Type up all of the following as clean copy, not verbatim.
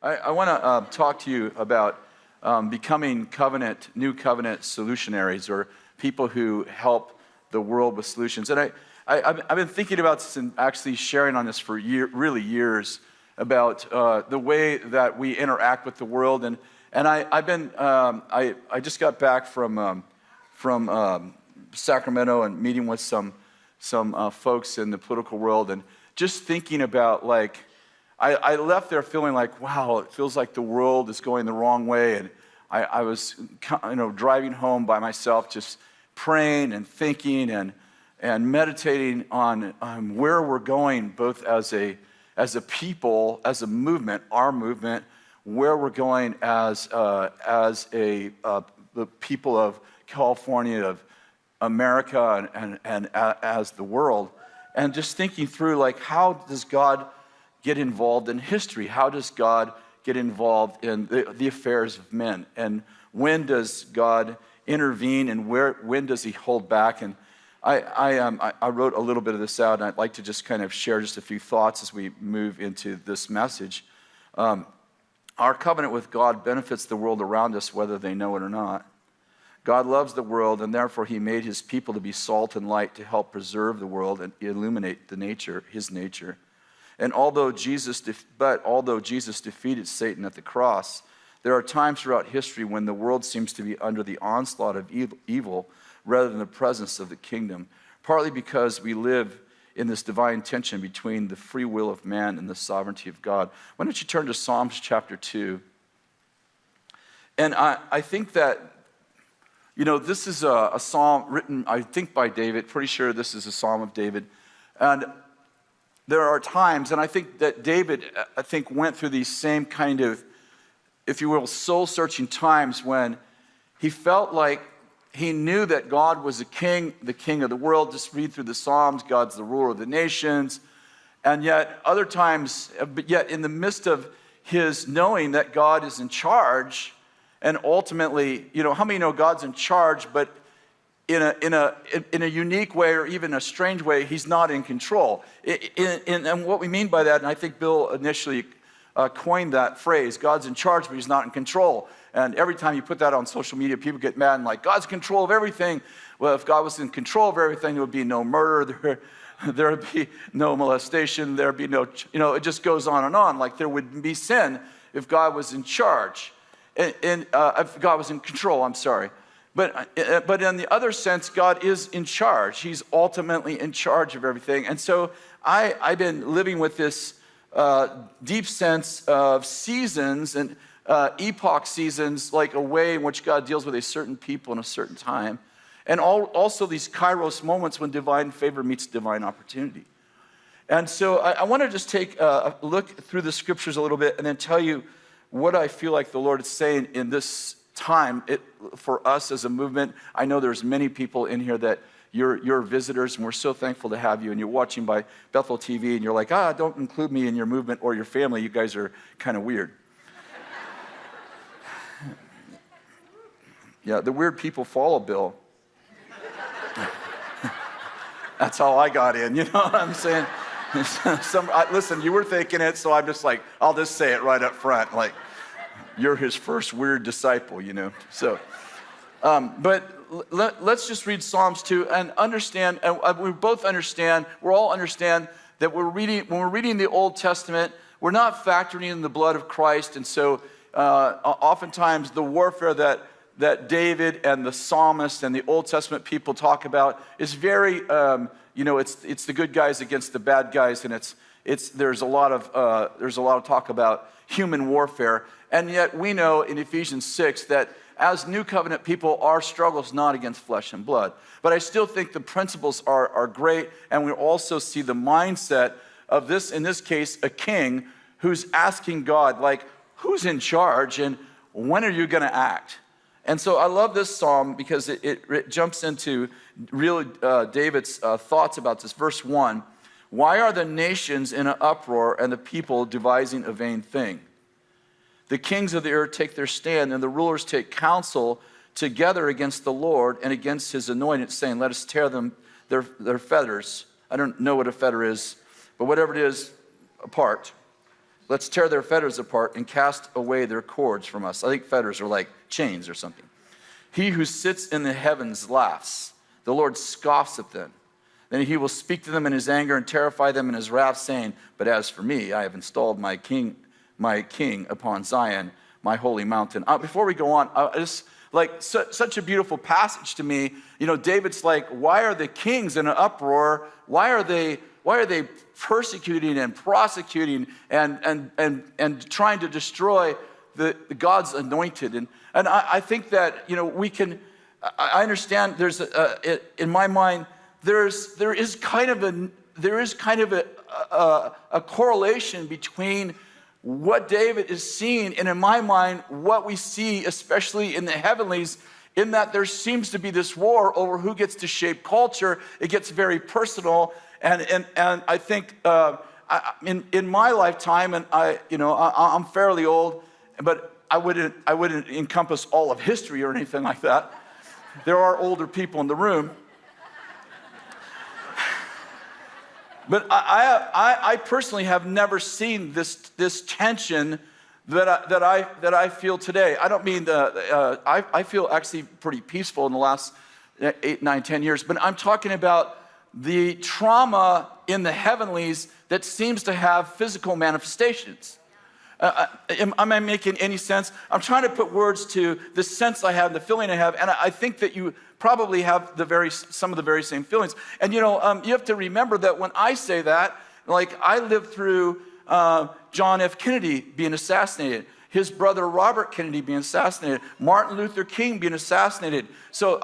I want to talk to you about becoming new covenant solutionaries, or people who help the world with solutions. And I've been thinking about this and actually sharing on this for years about the way that we interact with the world. And I just got back from Sacramento and meeting with some folks in the political world, and just thinking about, like, I left there feeling like, wow, it feels like the world is going the wrong way. And I was driving home by myself, just praying and thinking and meditating on where we're going, both as a people, as a movement, our movement, where we're going as the people of California, of America, and as the world. And just thinking through, like, how does God get involved in history? How does God get involved in the affairs of men? And when does God intervene, and when does he hold back? And I wrote a little bit of this out, and I'd like to just kind of share just a few thoughts as we move into this message. Our covenant with God benefits the world around us, whether they know it or not. God loves the world, and therefore he made his people to be salt and light, to help preserve the world and illuminate his nature. And although Jesus defeated Satan at the cross, there are times throughout history when the world seems to be under the onslaught of evil rather than the presence of the kingdom, partly because we live in this divine tension between the free will of man and the sovereignty of God. Why don't you turn to Psalms chapter 2? And I think that, this is a psalm written, I think, by David. Pretty sure this is a psalm of David. And there are times, and I think that David, went through these same kind of, if you will, soul-searching times when he felt like he knew that God was the king of the world. Just read through the Psalms, God's the ruler of the nations. And yet, other times, but yet in the midst of his knowing that God is in charge, and ultimately, how many know God's in charge, but in a unique way, or even a strange way, he's not in control. And what we mean by that, and I think Bill initially coined that phrase, God's in charge, but he's not in control. And every time you put that on social media, people get mad and like, God's in control of everything. Well, if God was in control of everything, there would be no murder, there would be no molestation, there would be no, it just goes on and on. Like, there would be sin if God was in charge, and if God was in control, I'm sorry. But in the other sense, God is in charge. He's ultimately in charge of everything. And so I've been living with this deep sense of seasons and epoch seasons, like a way in which God deals with a certain people in a certain time. And also these Kairos moments when divine favor meets divine opportunity. And so I want to just take a look through the scriptures a little bit and then tell you what I feel like the Lord is saying in this time for us as a movement. I know there's many people in here that you're visitors, and we're so thankful to have you. And you're watching by Bethel TV, and you're like, don't include me in your movement or your family. You guys are kind of weird. Yeah, the weird people follow Bill. That's how I got in, you know what I'm saying? Listen, you were thinking it, so I'm just like, I'll just say it right up front, like, you're his first weird disciple, So, but let's just read Psalms 2 and understand, and we all understand that when we're reading the Old Testament, we're not factoring in the blood of Christ. And so oftentimes the warfare that David and the psalmist and the Old Testament people talk about is very, it's the good guys against the bad guys, and there's a lot of talk about human warfare. And yet we know in Ephesians 6 that as new covenant people, our struggle is not against flesh and blood. But I still think the principles are great, and we also see the mindset of this, in this case, a king who's asking God, like, who's in charge and when are you going to act? And so I love this psalm because it jumps into really David's thoughts about this. Verse 1, why are the nations in an uproar and the people devising a vain thing? The kings of the earth take their stand, and the rulers take counsel together against the Lord and against his anointed, saying, let us tear them their feathers. I don't know what a feather is, but whatever it is, apart. Let's tear their fetters apart and cast away their cords from us. I think fetters are like chains or something. He who sits in the heavens laughs. The Lord scoffs at them. Then he will speak to them in his anger and terrify them in his wrath, saying, but as for me, I have installed my king upon Zion, my holy mountain. Before we go on, just like such a beautiful passage to me. You know, David's like, why are the kings in an uproar? Why are they persecuting and prosecuting and trying to destroy the God's anointed? And I think that, you know, I understand there's in my mind there is kind of a correlation between what David is seeing and, in my mind, what we see, especially in the heavenlies, in that there seems to be this war over who gets to shape culture. It gets very personal, and I think in my lifetime, and I'm fairly old, but I wouldn't encompass all of history or anything like that. There are older people in the room. But I personally have never seen this tension that I feel today. I don't mean I feel actually pretty peaceful in the last 8, 9, 10 years. But I'm talking about the trauma in the heavenlies that seems to have physical manifestations. Am I making any sense? I'm trying to put words to the sense I have, the feeling I have, and I think that you probably have some of the very same feelings. And you have to remember that when I say that, like I lived through John F. Kennedy being assassinated, his brother Robert Kennedy being assassinated, Martin Luther King being assassinated. So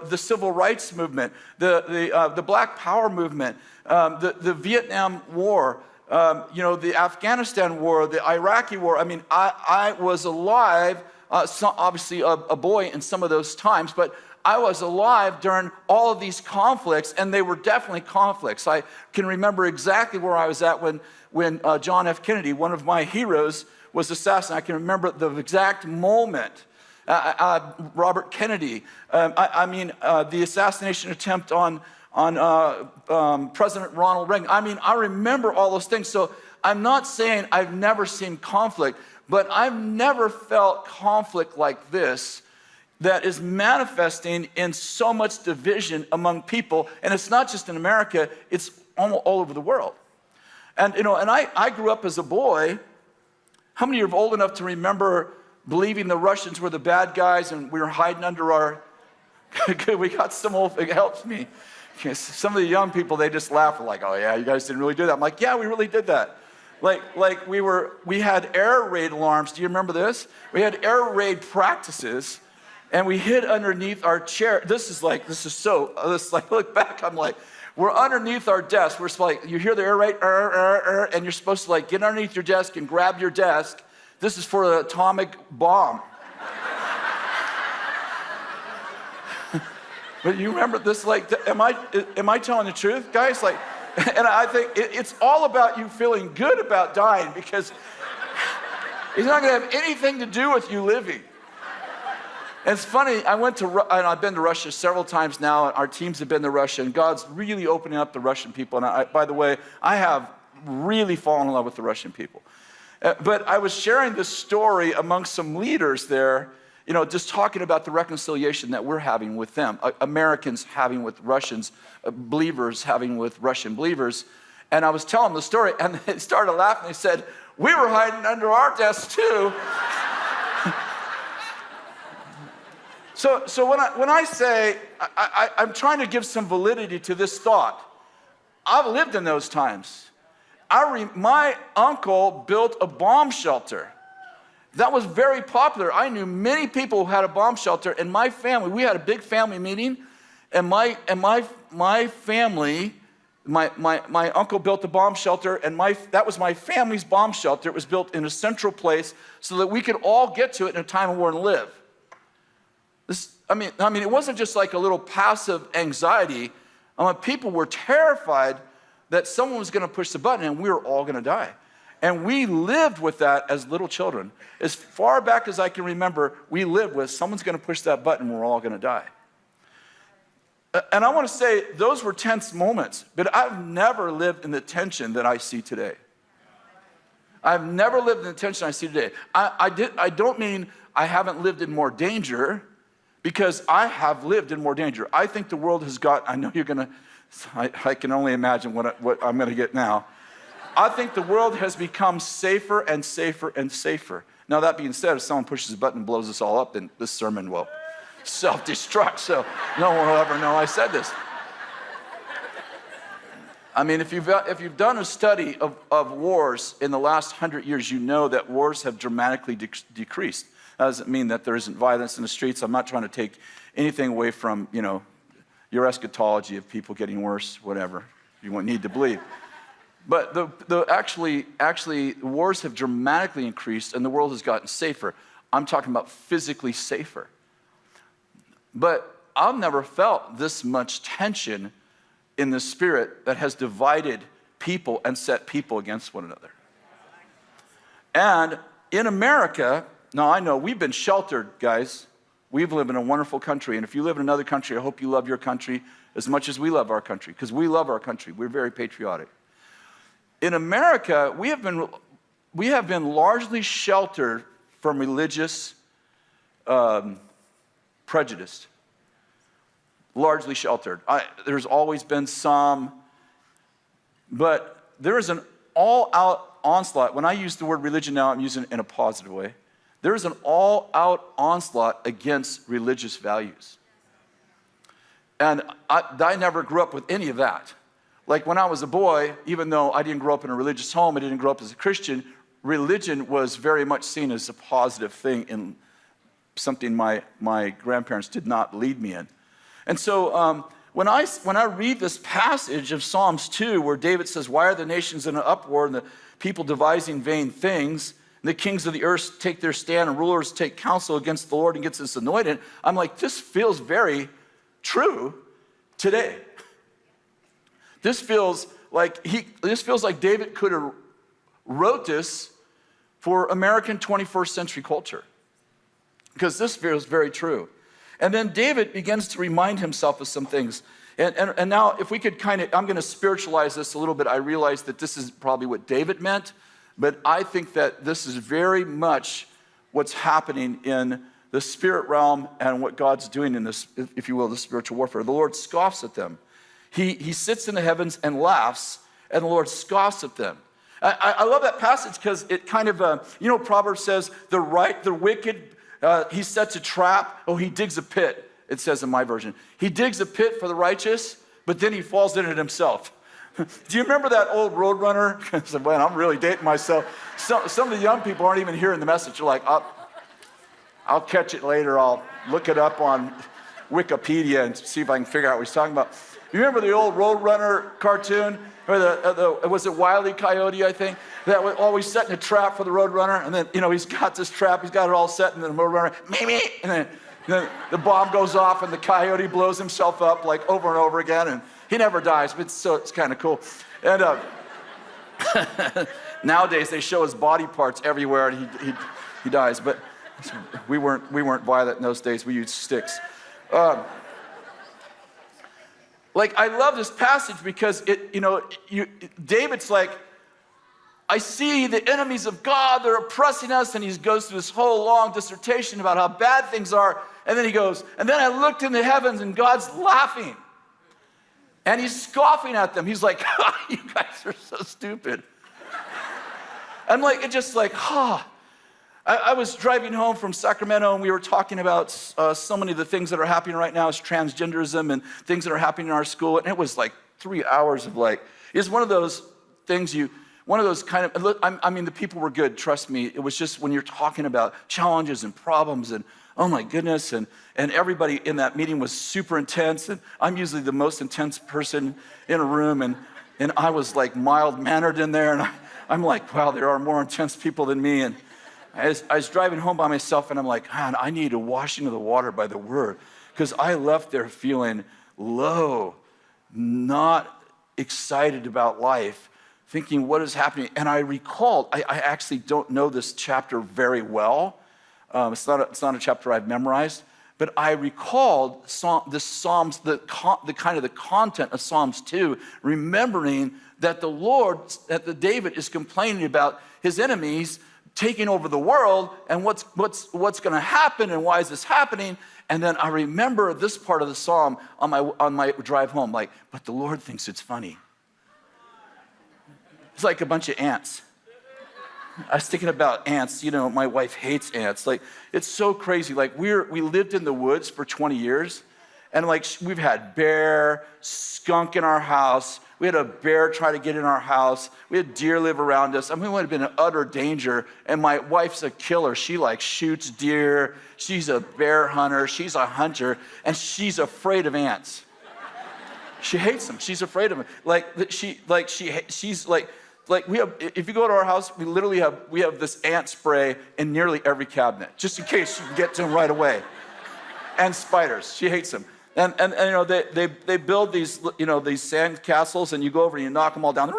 the civil rights movement, the Black Power movement, the Vietnam War. The Afghanistan war, the Iraqi war. I mean, I was alive, obviously a boy in some of those times, but I was alive during all of these conflicts, and they were definitely conflicts. I can remember exactly where I was at when John F. Kennedy, one of my heroes, was assassinated. I can remember the exact moment. Robert Kennedy. The assassination attempt on President Ronald Reagan. I mean, I remember all those things. So I'm not saying I've never seen conflict, but I've never felt conflict like this that is manifesting in so much division among people. And it's not just in America, it's all over the world. And, I grew up as a boy. How many are old enough to remember believing the Russians were the bad guys and we were hiding under our... Good, we got some old... It helps me. Some of the young people, they just laugh like, oh yeah, you guys didn't really do that. I'm like, yeah, we really did that. Like we had air raid alarms. Do you remember this? We had air raid practices, and we hid underneath our chair. Look back, I'm like, we're underneath our desk. We're like, you hear the air raid, and you're supposed to like get underneath your desk and grab your desk. This is for an atomic bomb. But you remember this, like, am I telling the truth, guys? Like, and I think it's all about you feeling good about dying, because it's not going to have anything to do with you living. And it's funny, I've been to Russia several times now, and our teams have been to Russia, and God's really opening up the Russian people. And by the way, I have really fallen in love with the Russian people. But I was sharing this story amongst some leaders there, just talking about the reconciliation that we're having with them, Americans having with Russians, believers having with Russian believers. And I was telling them the story, and they started laughing. They said, we were hiding under our desks too. So when I say, I'm trying to give some validity to this thought. I've lived in those times. My uncle built a bomb shelter. That was very popular. I knew many people who had a bomb shelter. In my family, we had a big family meeting, and my family, my uncle built a bomb shelter, and that was my family's bomb shelter. It was built in a central place so that we could all get to it in a time of war and live. It wasn't just like a little passive anxiety. People were terrified that someone was going to push the button and we were all going to die. And we lived with that as little children. As far back as I can remember, we lived with someone's going to push that button and we're all going to die. And I want to say those were tense moments, but I've never lived in the tension that I see today. I've never lived in the tension I see today. I don't mean I haven't lived in more danger, because I have lived in more danger. I think the world has got, I know you're going to, I can only imagine what I'm going to get now. I think the world has become safer and safer and safer. Now, that being said, if someone pushes a button and blows us all up, then this sermon will self-destruct, so no one will ever know I said this. I mean, if you've done a study of wars in the last 100 years, you know that wars have dramatically decreased. That doesn't mean that there isn't violence in the streets. I'm not trying to take anything away from, your eschatology of people getting worse, whatever you need to believe. But actually, wars have dramatically increased, and the world has gotten safer. I'm talking about physically safer. But I've never felt this much tension in the spirit that has divided people and set people against one another. And in America, now I know we've been sheltered, guys. We've lived in a wonderful country, and if you live in another country, I hope you love your country as much as we love our country, because we love our country. We're very patriotic. In America, we have been largely sheltered from religious prejudice. Largely sheltered. There's always been some, but there is an all-out onslaught. When I use the word religion now, I'm using it in a positive way. There is an all-out onslaught against religious values. And I never grew up with any of that. Like when I was a boy, even though I didn't grow up in a religious home, I didn't grow up as a Christian, religion was very much seen as a positive thing and something my grandparents did not lead me in. And so when I read this passage of Psalms 2, where David says, why are the nations in an uproar and the people devising vain things? And the kings of the earth take their stand and rulers take counsel against the Lord and gets us anointed. I'm like, this feels very true today. This feels like David could have wrote this for American 21st century culture, because this feels very true. And then David begins to remind himself of some things. And now if we could I'm going to spiritualize this a little bit. I realize that this is probably what David meant, but I think that this is very much what's happening in the spirit realm and what God's doing in this, if you will, the spiritual warfare. The Lord scoffs at them. He sits in the heavens and laughs, and the Lord scoffs at them. I love that passage because it kind of, Proverbs says, the wicked, he sets a trap, he digs a pit, it says in my version. He digs a pit for the righteous, but then he falls in it himself. Do you remember that old Roadrunner? I said, man, I'm really dating myself. Some of the young people aren't even hearing the message. They're like, I'll catch it later. I'll look it up on Wikipedia and see if I can figure out what he's talking about. You remember the old Roadrunner cartoon? Or was it Wile E. Coyote, I think? That was always setting a trap for the Roadrunner. And then, he's got this trap. He's got it all set. And then the Roadrunner, me. And then the bomb goes off and the coyote blows himself up like over and over again. And he never dies, but it's kind of cool. And nowadays they show his body parts everywhere and he dies. But we weren't violent in those days. We used sticks. I love this passage because David's like, I see the enemies of God, they're oppressing us, and he goes through this whole long dissertation about how bad things are, and then he goes, and then I looked in the heavens and God's laughing, and he's scoffing at them. He's like, you guys are so stupid. I'm like, I was driving home from Sacramento, and we were talking about so many of the things that are happening right now as transgenderism and things that are happening in our school. And it was like 3 hours of it's one of those things the people were good, trust me. It was just when you're talking about challenges and problems and, oh my goodness, and everybody in that meeting was super intense. And I'm usually the most intense person in a room, and I was like mild-mannered in there. And I'm like, wow, there are more intense people than me. And I was driving home by myself, and I'm like, man, I need a washing of the water by the word, because I left there feeling low, not excited about life, thinking what is happening. And I recalled, I actually don't know this chapter very well. It's not a chapter I've memorized, But I recalled the Psalms, the content of Psalms 2, remembering that that David is complaining about his enemies taking over the world and what's going to happen and why is this happening. And then I remember this part of the psalm on my drive home, like, but the Lord thinks it's funny. It's like a bunch of ants. I was thinking about ants. You know, my wife hates ants. Like, it's so crazy. Like, we lived in the woods for 20 years, and like we've had bear, skunk in our house. We had a bear try to get in our house. We had deer live around us. I mean, we would have been in utter danger. And my wife's a killer. She like shoots deer. She's a bear hunter. She's a hunter, and she's afraid of ants. She hates them. She's afraid of them. She's like we have. If you go to our house, we literally have this ant spray in nearly every cabinet, just in case you can get to them right away. And spiders. She hates them. And you know, they build these, you know, these sand castles, and you go over and you knock them all down.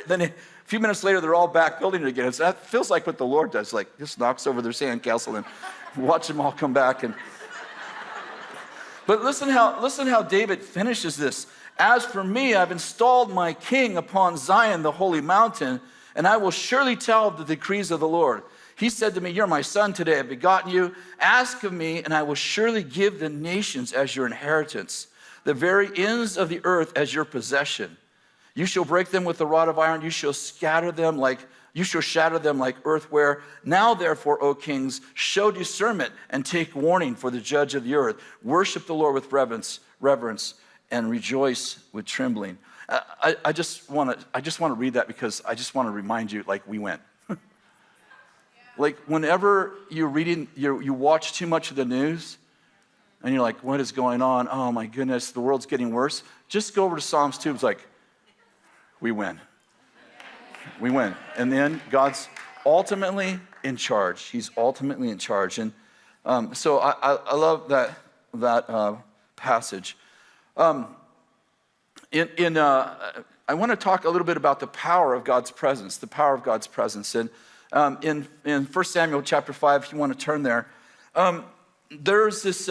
Then a few minutes later, they're all back building it again. That feels like what the Lord does. Like, just knocks over their sand castle and watch them all come back. But listen how David finishes this. As for me, I've installed my king upon Zion, the holy mountain, and I will surely tell of the decrees of the Lord. He said to me, you're my son, today I've begotten you. Ask of me, and I will surely give the nations as your inheritance, the very ends of the earth as your possession. You shall break them with the rod of iron. You shall shatter them like earthware. Now, therefore, O kings, show discernment and take warning for the judge of the earth. Worship the Lord with reverence and rejoice with trembling. I just want to read that because I just want to remind you, like, we went. Like, whenever you're reading, you watch too much of the news, and you're like, what is going on? Oh, my goodness, the world's getting worse. Just go over to Psalms 2. It's like, we win. We win. And then God's ultimately in charge. He's ultimately in charge. And so I love that passage. I want to talk a little bit about the power of God's presence, And in 1 Samuel chapter 5, if you want to turn there, there's this,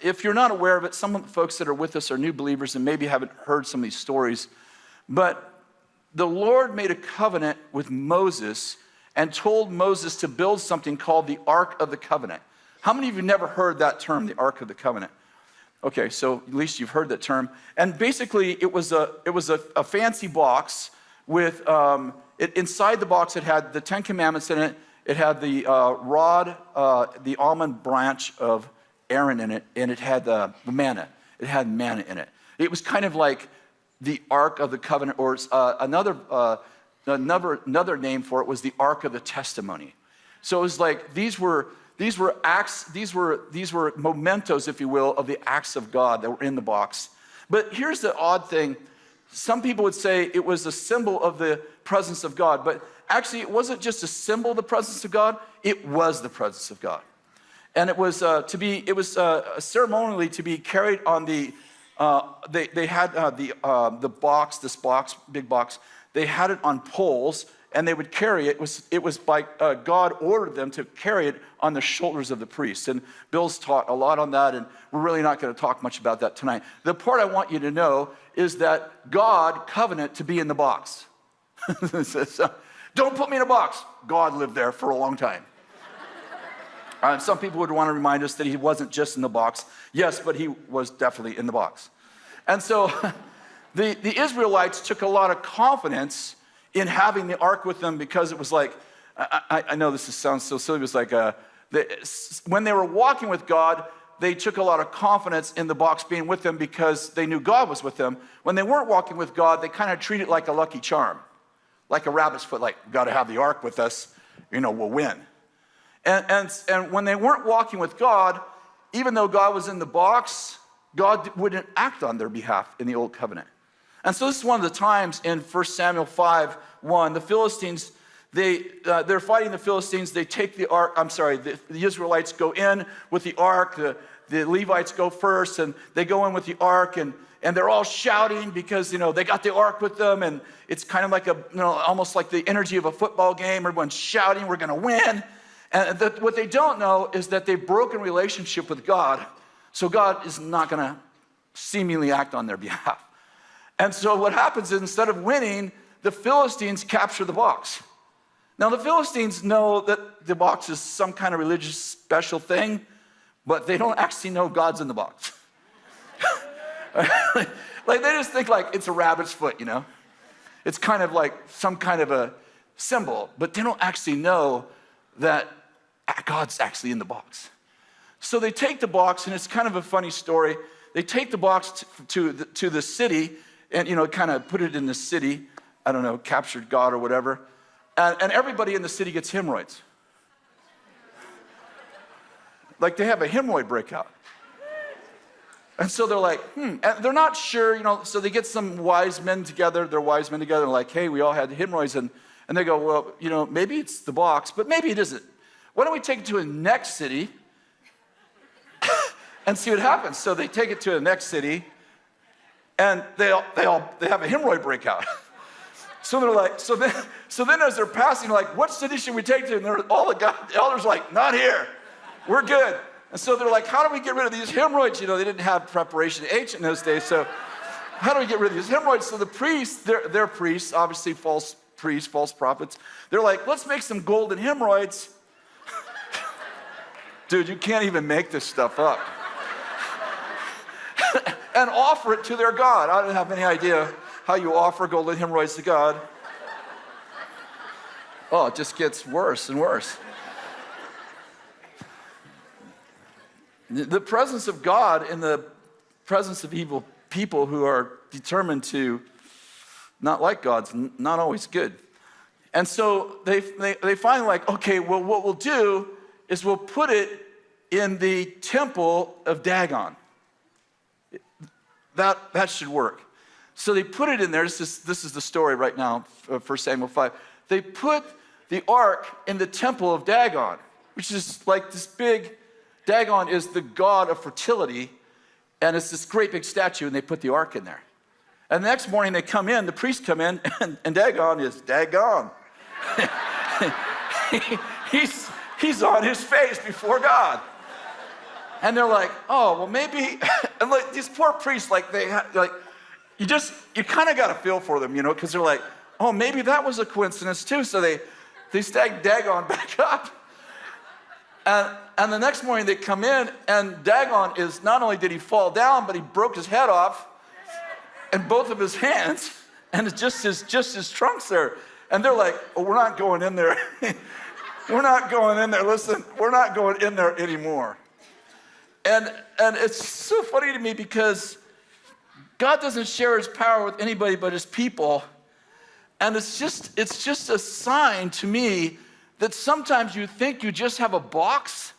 if you're not aware of it, some of the folks that are with us are new believers and maybe haven't heard some of these stories, but the Lord made a covenant with Moses and told Moses to build something called the Ark of the Covenant. How many of you never heard that term, the Ark of the Covenant? Okay, so at least you've heard that term. And basically, it was a fancy box with, inside the box, it had the 10 Commandments in it. It had the rod, the almond branch of Aaron in it, and it had the manna. It had manna in it. It was kind of like the Ark of the Covenant, or another name for it was the Ark of the Testimony. So it was like these were acts, these were mementos, if you will, of the acts of God that were in the box. But here's the odd thing. Some people would say it was a symbol of the presence of God, but actually it wasn't just a symbol of the presence of God, it was the presence of God. And it was ceremonially to be carried on the, they had the box, this box, big box, they had it on poles, and they would carry it. It was by God ordered them to carry it on the shoulders of the priests. And Bill's taught a lot on that, and we're really not going to talk much about that tonight. The part I want you to know is that God covenant to be in the box. So, don't put me in a box. God lived there for a long time. Some people would want to remind us that he wasn't just in the box. Yes, but he was definitely in the box. And so the Israelites took a lot of confidence in having the ark with them, because it was like, I know this sounds so silly, it was like when they were walking with God, they took a lot of confidence in the box being with them because they knew God was with them. When they weren't walking with God, they kind of treated it like a lucky charm, like a rabbit's foot, like, we've got to have the ark with us, we'll win. And when they weren't walking with God, even though God was in the box, God wouldn't act on their behalf in the old covenant. And so this is one of the times in 1 Samuel 5:1, the Philistines, they're fighting the Philistines. They take the ark, the Israelites go in with the ark. The Levites go first, and they go in with the ark, and they're all shouting because, they got the ark with them, and it's kind of like almost like the energy of a football game. Everyone's shouting, we're going to win. And what they don't know is that they've broken relationship with God, so God is not going to seemingly act on their behalf. And so what happens is, instead of winning, the Philistines capture the box. Now, the Philistines know that the box is some kind of religious special thing, but they don't actually know God's in the box. Like, they just think like it's a rabbit's foot, you know? It's kind of like some kind of a symbol, but they don't actually know that God's actually in the box. So they take the box, and it's kind of a funny story. They take the box to the city and, kind of put it in the city. I don't know, captured God or whatever. And everybody in the city gets hemorrhoids. Like, they have a hemorrhoid breakout. And so they're like, and they're not sure, so they get some wise men together. They're wise men together, like, hey, we all had hemorrhoids. And they go, well, maybe it's the box, but maybe it isn't. Why don't we take it to a next city and see what happens? So they take it to the next city, and they have a hemorrhoid breakout. So they're like, so then as they're passing, like, what city should we take to? And all the elders are like, not here. We're good. And so they're like, how do we get rid of these hemorrhoids? They didn't have preparation H in those days. So how do we get rid of these hemorrhoids? So the priests, they're priests, obviously false priests, false prophets. They're like, let's make some golden hemorrhoids. Dude, you can't even make this stuff up. And offer it to their God. I don't have any idea how you offer golden hemorrhoids to God. Oh, it just gets worse and worse. The presence of God in the presence of evil people who are determined to not like God's not always good. And so they finally like, okay, well, what we'll do is we'll put it in the temple of Dagon. That should work. So they put it in there. This is the story right now, 1 Samuel 5. They put the ark in the temple of Dagon, which is like this big, Dagon is the god of fertility, and it's this great big statue, and they put the ark in there. And the next morning they come in, the priests come in, and Dagon is Dagon. He's on his face before God. And they're like, oh, well, maybe, and like these poor priests, like you kind of got to feel for them, because they're like, oh, maybe that was a coincidence too. So they stag Dagon back up. And the next morning they come in, and Dagon is, not only did he fall down, but he broke his head off and both of his hands, and it's just his trunks there. And they're like, oh, we're not going in there. We're not going in there. Listen, we're not going in there anymore. And it's so funny to me because God doesn't share his power with anybody but his people. And it's just a sign to me that sometimes you think you just have a box.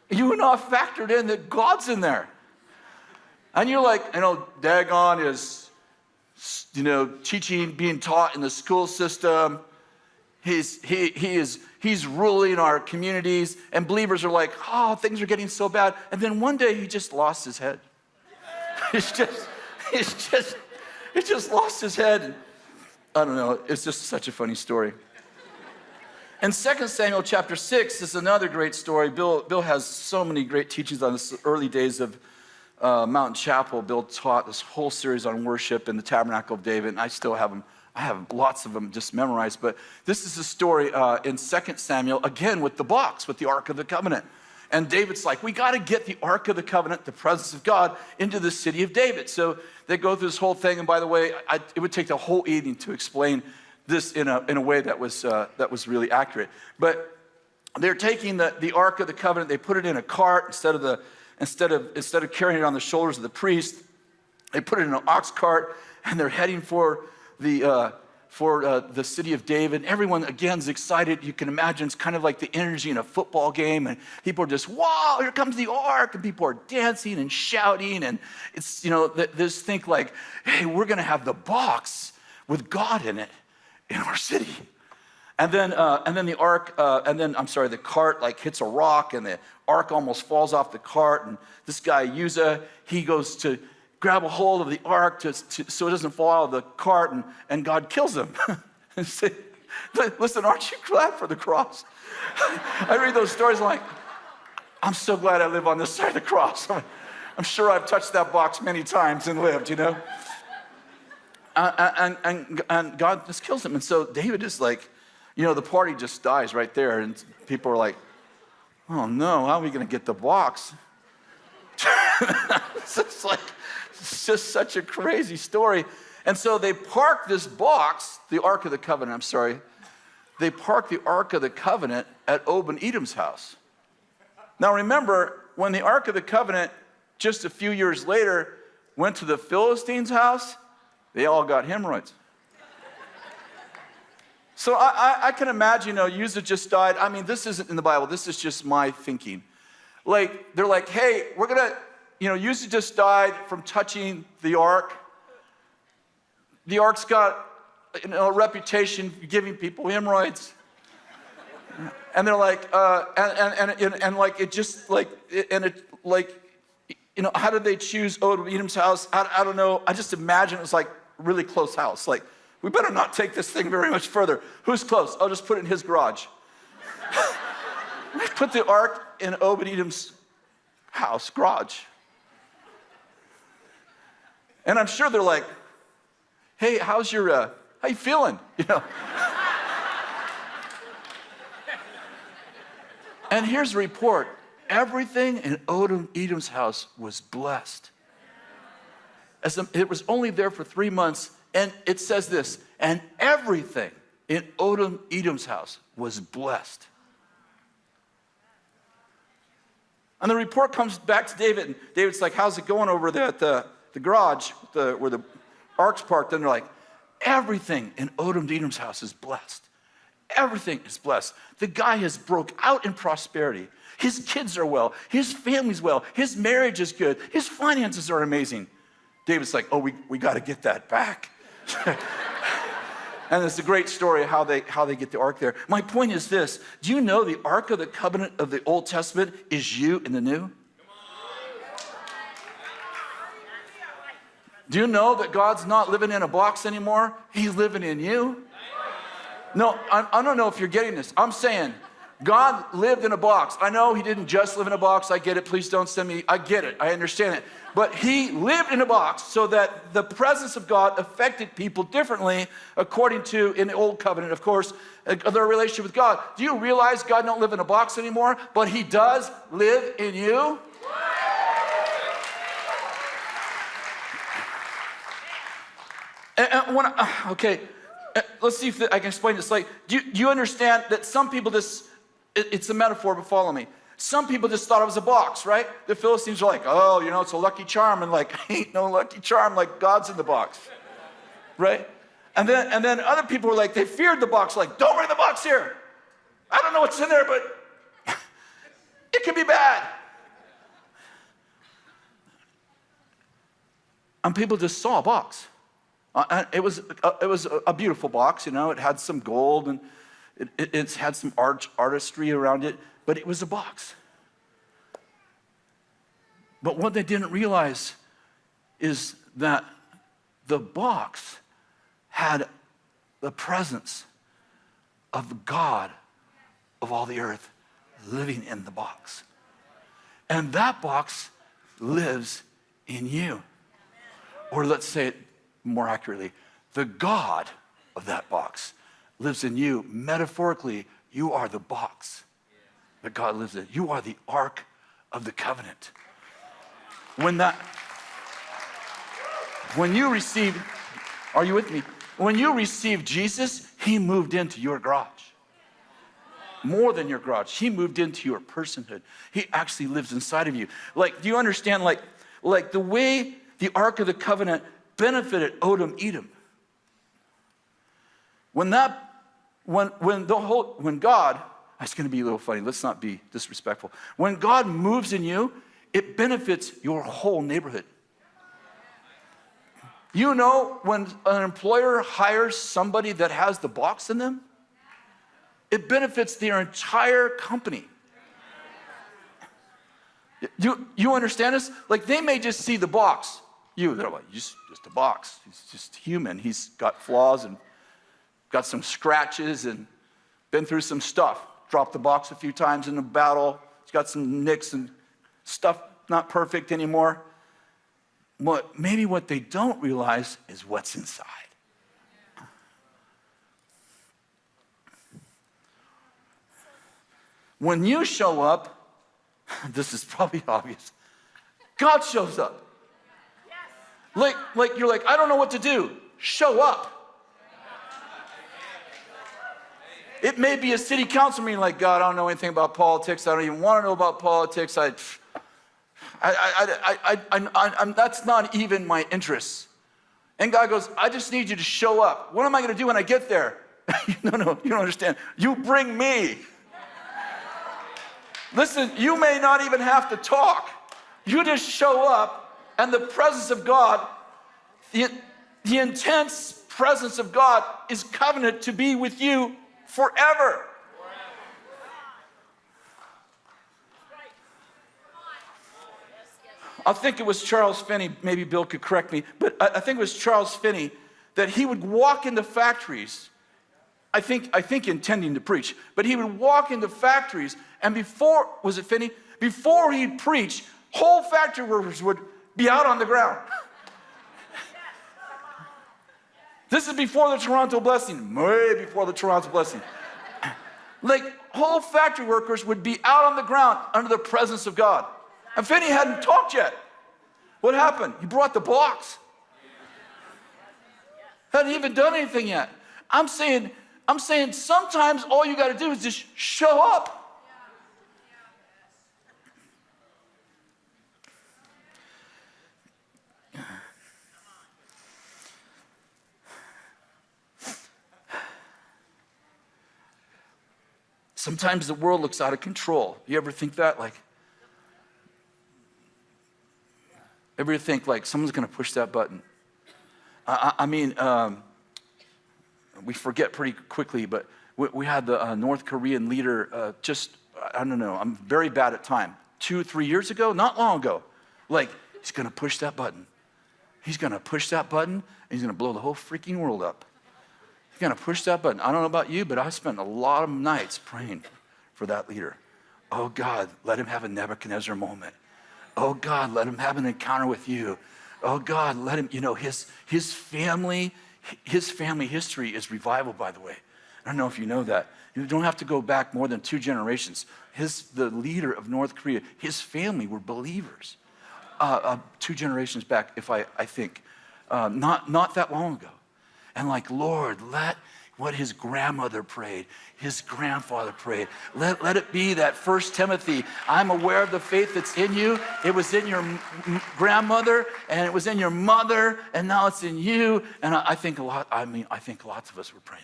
You are not factored in that God's in there. And you're like, Dagon is, teaching, being taught in the school system. He's ruling our communities, and believers are like, oh, things are getting so bad. And then one day he just lost his head. He just lost his head. And I don't know, it's just such a funny story. And 2 Samuel chapter 6 is another great story. Bill has so many great teachings on the early days of Mountain Chapel. Bill taught this whole series on worship in the Tabernacle of David, and I still have them. I have lots of them just memorized, but this is a story in 2 Samuel, again with the box, with the Ark of the Covenant. And David's like, we got to get the Ark of the Covenant, the presence of God, into the city of David. So they go through this whole thing, and by the way, it would take the whole evening to explain this in a way that was really accurate. But they're taking the Ark of the Covenant, they put it in a cart instead of carrying it on the shoulders of the priest. They put it in an ox cart, and they're heading for the city of David. Everyone, again, is excited. You can imagine it's kind of like the energy in a football game, and people are just, wow, here comes the ark, and people are dancing and shouting, and it's, this think like, hey, we're going to have the box with God in it in our city. And then the cart like hits a rock, and the ark almost falls off the cart, and this guy, Uzzah, he goes to grab a hold of the ark so it doesn't fall out of the cart, and God kills him. Listen, aren't you glad for the cross? I read those stories like, I'm so glad I live on this side of the cross. I'm sure I've touched that box many times and lived, And God just kills him. And so David is like, the party just dies right there. And people are like, oh no, how are we going to get the box? It's just such a crazy story. And so they park this box, the Ark of the Covenant, they park the Ark of the Covenant at Obed-Edom's house. Now remember, when the Ark of the Covenant, just a few years later, went to the Philistines' house, they all got hemorrhoids. So I can imagine, Uzzah just died. I mean, this isn't in the Bible. This is just my thinking. Like, they're like, hey, we're going to, Uzzah just died from touching the Ark. The Ark's got a reputation for giving people hemorrhoids. And they're like, and like, it just like, and it like, how did they choose Obed-Edom's house? I don't know. I just imagine it was like a really close house. Like, we better not take this thing very much further. Who's close? I'll just put it in his garage. Put the Ark in Obed-Edom's house, garage. And I'm sure they're like, hey, how you feeling? And here's a report. Everything in Obed-Edom's house was blessed. It was only there for 3 months, and it says this, and everything in Obed-Edom's house was blessed. And the report comes back to David, and David's like, how's it going over there at the garage where the Ark's parked? And they're like, everything in Obed-Edom's house is blessed. Everything is blessed. The guy has broke out in prosperity. His kids are well. His family's well. His marriage is good. His finances are amazing. David's like, oh, we got to get that back. And it's a great story of how they get the Ark there. My point is this. Do you know the Ark of the Covenant of the Old Testament is you in the New? Do you know that God's not living in a box anymore? He's living in you. No, I don't know if you're getting this. I'm saying God lived in a box. I know he didn't just live in a box. I get it. Please don't send me. I get it. I understand it. But he lived in a box so that the presence of God affected people differently according to, in the Old Covenant, of course, their relationship with God. Do you realize God don't live in a box anymore? But he does live in you? Let's see if I can explain this. Like, do you understand that some people it's a metaphor, but follow me. Some people just thought it was a box, right? The Philistines are like, oh, it's a lucky charm. And like, ain't no lucky charm, like God's in the box, right? And then other people were like, they feared the box, like, don't bring the box here. I don't know what's in there, but it could be bad. And people just saw a box. It was a beautiful box, It had some gold and it had some artistry around it, but it was a box. But what they didn't realize is that the box had the presence of God of all the earth living in the box. And that box lives in you. Or let's say it more accurately, the God of that box lives in you. Metaphorically, you are the box that God lives in. You are the Ark of the Covenant. When you received, are you with me? When you received Jesus, he moved into your garage. More than your garage. He moved into your personhood. He actually lives inside of you. Like, do you understand, like the way the Ark of the Covenant benefited Obed-Edom? When God, it's going to be a little funny, let's not be disrespectful. When God moves in you, it benefits your whole neighborhood. When an employer hires somebody that has the box in them, it benefits their entire company. You understand this? Like, they may just see the box. They're like, just a box. He's just human. He's got flaws and got some scratches and been through some stuff. Dropped the box a few times in the battle. He's got some nicks and stuff not perfect anymore. Maybe what they don't realize is what's inside. When you show up, this is probably obvious, God shows up. Like you're like, I don't know what to do. Show up. It may be a city council meeting like, God, I don't know anything about politics. I don't even want to know about politics. That's not even my interest. And God goes, I just need you to show up. What am I going to do when I get there? No, you don't understand. You bring me. Listen, you may not even have to talk. You just show up, and the presence of God, the intense presence of God is covenant to be with you forever. I think it was Charles Finney, maybe Bill could correct me, but I think it was Charles Finney that he would walk into factories, I think intending to preach, but he would walk into factories, and before he'd preach, whole factory workers would be out on the ground. This is before the Toronto blessing, way before the Toronto blessing. Like, whole factory workers would be out on the ground under the presence of God. And Finney hadn't talked yet. What happened? He brought the blocks. Hadn't even done anything yet. I'm saying sometimes all you got to do is just show up. Sometimes the world looks out of control. You ever think that? Ever think someone's going to push that button? We forget pretty quickly, but we had the North Korean leader I don't know, I'm very bad at time. 2-3 years ago, not long ago. He's going to push that button. He's going to push that button, and he's going to blow the whole freaking world up. He's going to push that button. I don't know about you, but I spent a lot of nights praying for that leader. Oh, God, let him have a Nebuchadnezzar moment. Oh, God, let him have an encounter with you. Oh, God, let him, his family history is revival, by the way. I don't know if you know that. You don't have to go back more than 2 generations. The leader of North Korea, his family were believers. 2 generations back, if I think. Not that long ago. And Lord, let what his grandmother prayed, his grandfather prayed, let it be that 1 Timothy, I'm aware of the faith that's in you. It was in your grandmother, and it was in your mother, and now it's in you. And I think lots of us were praying.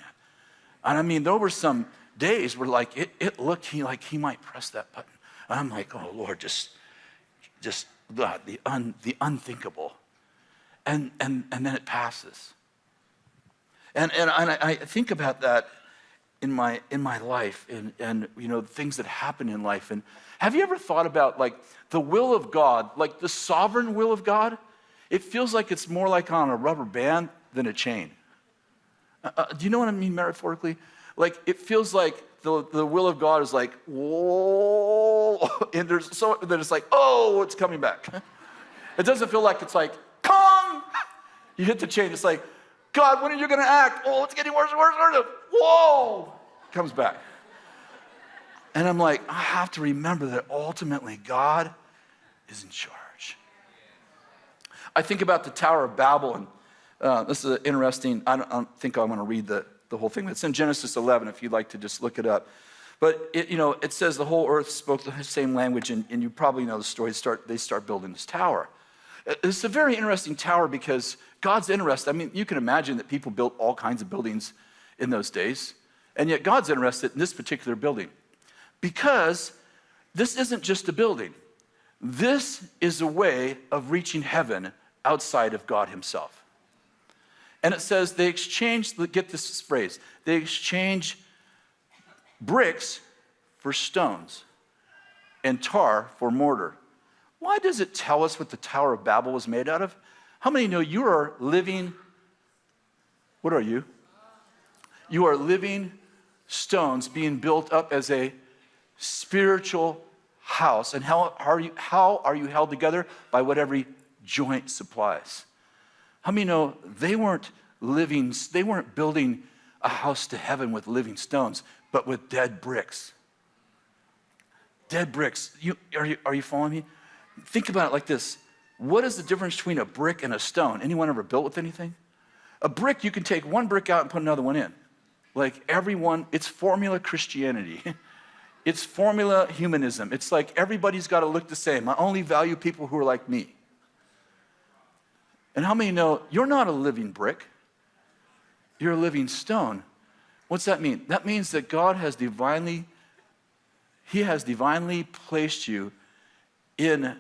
And there were some days where it looked like he might press that button. And I'm like, oh Lord, just the unthinkable. And then it passes. And I think about that in my life and things that happen in life. And have you ever thought about the will of God, the sovereign will of God? It feels like it's more on a rubber band than a chain. Do you know what I mean metaphorically? It feels like the will of God is whoa, and then it's oh, it's coming back. It doesn't feel like it's Kong! You hit the chain, it's God, when are you going to act? Oh, it's getting worse and worse and worse. Whoa! Comes back. And I'm I have to remember that ultimately God is in charge. I think about the Tower of Babel, and this is interesting. I don't think I'm going to read the whole thing. It's in Genesis 11 if you'd like to just look it up. But it says the whole earth spoke the same language, and you probably know the story. They start building this tower. It's a very interesting tower because God's interested. You can imagine that people built all kinds of buildings in those days, and yet God's interested in this particular building because this isn't just a building. This is a way of reaching heaven outside of God himself. And it says they exchanged, get this phrase, they exchanged bricks for stones and tar for mortar. Why does it tell us what the Tower of Babel was made out of? How many know you are living, what are you? You are living stones being built up as a spiritual house. And how are you held together? By what every joint supplies. How many know they weren't building a house to heaven with living stones, but with dead bricks? Dead bricks. Are you following me? Think about it like this. What is the difference between a brick and a stone? Anyone ever built with anything? A brick, you can take one brick out and put another one in. Like everyone, it's formula Christianity. It's formula humanism. It's like everybody's got to look the same. I only value people who are like me. And how many know you're not a living brick? You're a living stone. What's that mean? That means that God has divinely placed you in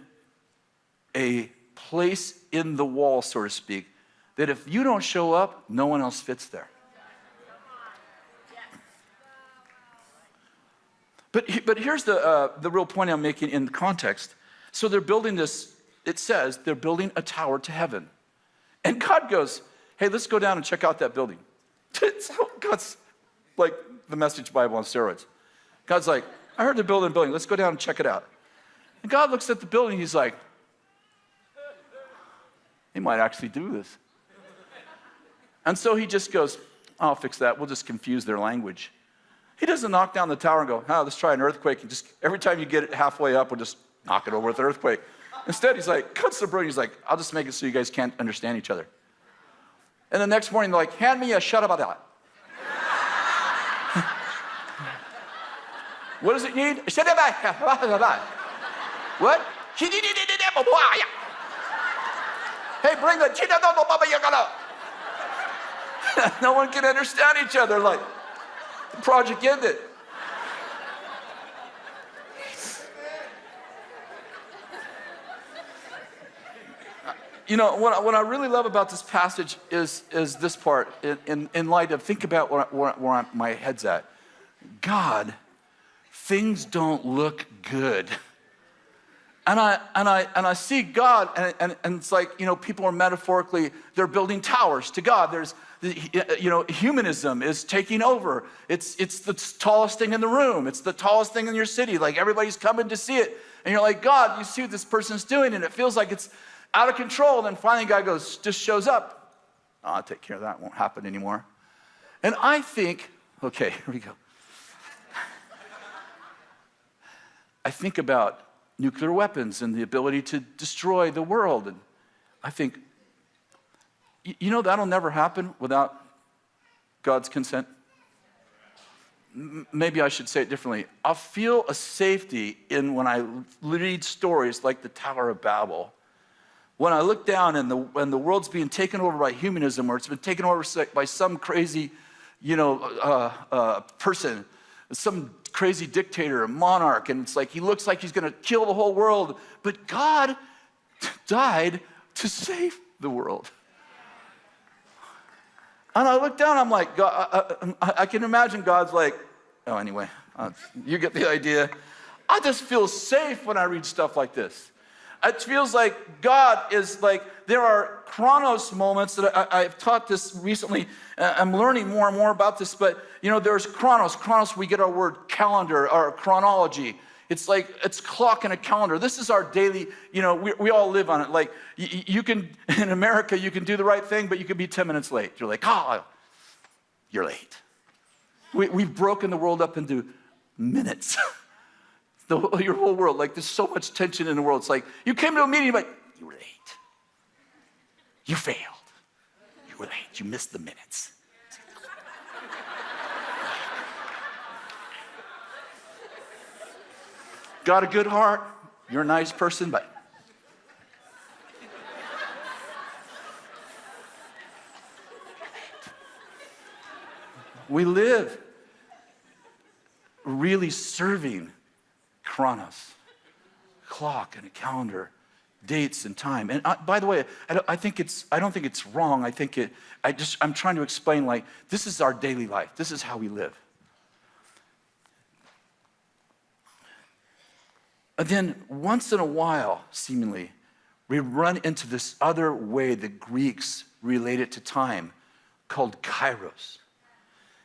a place in the wall, so to speak, that if you don't show up, no one else fits there. But here's the real point I'm making in context. So they're building this, it says they're building a tower to heaven. And God goes, hey, let's go down and check out that building. God's like the Message Bible on steroids. God's like, I heard they're building a building. Let's go down and check it out. And God looks at the building. He's like, he might actually do this. And so he just goes, I'll fix that. We'll just confuse their language. He doesn't knock down the tower and go, let's try an earthquake. And just every time you get it halfway up, we'll just knock it over with an earthquake. Instead, he's like, cuts the brilliant. He's like, I'll just make it so you guys can't understand each other. And the next morning, they're like, hand me a shut-up-a-dot. What does it need? What? Hey, bring the... No one can understand each other. Like, the project ended. You know, what I really love about this passage is this part, in light of, think about where my head's at. God, things don't look good. And I see God, and it's like, you know, people are metaphorically, they're building towers to God. There's, you know, humanism is taking over. It's the tallest thing in the room. It's the tallest thing in your city. Like, everybody's coming to see it. And you're like, God, you see what this person's doing, and it feels like it's out of control. And then finally, God just shows up. Oh, I'll take care of that. It won't happen anymore. And I think, okay, here we go. I think about nuclear weapons and the ability to destroy the world. And I think, you know, that'll never happen without God's consent. Maybe I should say it differently. I feel a safety when I read stories like the Tower of Babel. When I look down and the world's being taken over by humanism, or it's been taken over by some crazy, you know, person, some crazy dictator, a monarch, and it's like he looks like he's going to kill the whole world, but God died to save the world. And I look down, I'm like, God, I can imagine God's like, oh, anyway, you get the idea. I just feel safe when I read stuff like this. It feels like God is like, there are Kronos moments that I've taught this recently. I'm learning more and more about this, but you know, there's Kronos. Kronos, we get our word calendar, or chronology. It's like, it's clock and a calendar. This is our daily, you know, we all live on it. Like, you can, in America, you can do the right thing, but you can be 10 minutes late. You're like, you're late. We've broken the world up into minutes. Your whole world, like, there's so much tension in the world. It's like, you came to a meeting, like, you were late. You failed. You were late. You missed the minutes. Got a good heart. You're a nice person, but we live really serving Kronos, clock and a calendar, dates and time. And by the way, I don't think it's wrong. I'm trying to explain, like, this is our daily life. This is how we live. And then once in a while, seemingly, we run into this other way the Greeks relate it to time, called Kairos.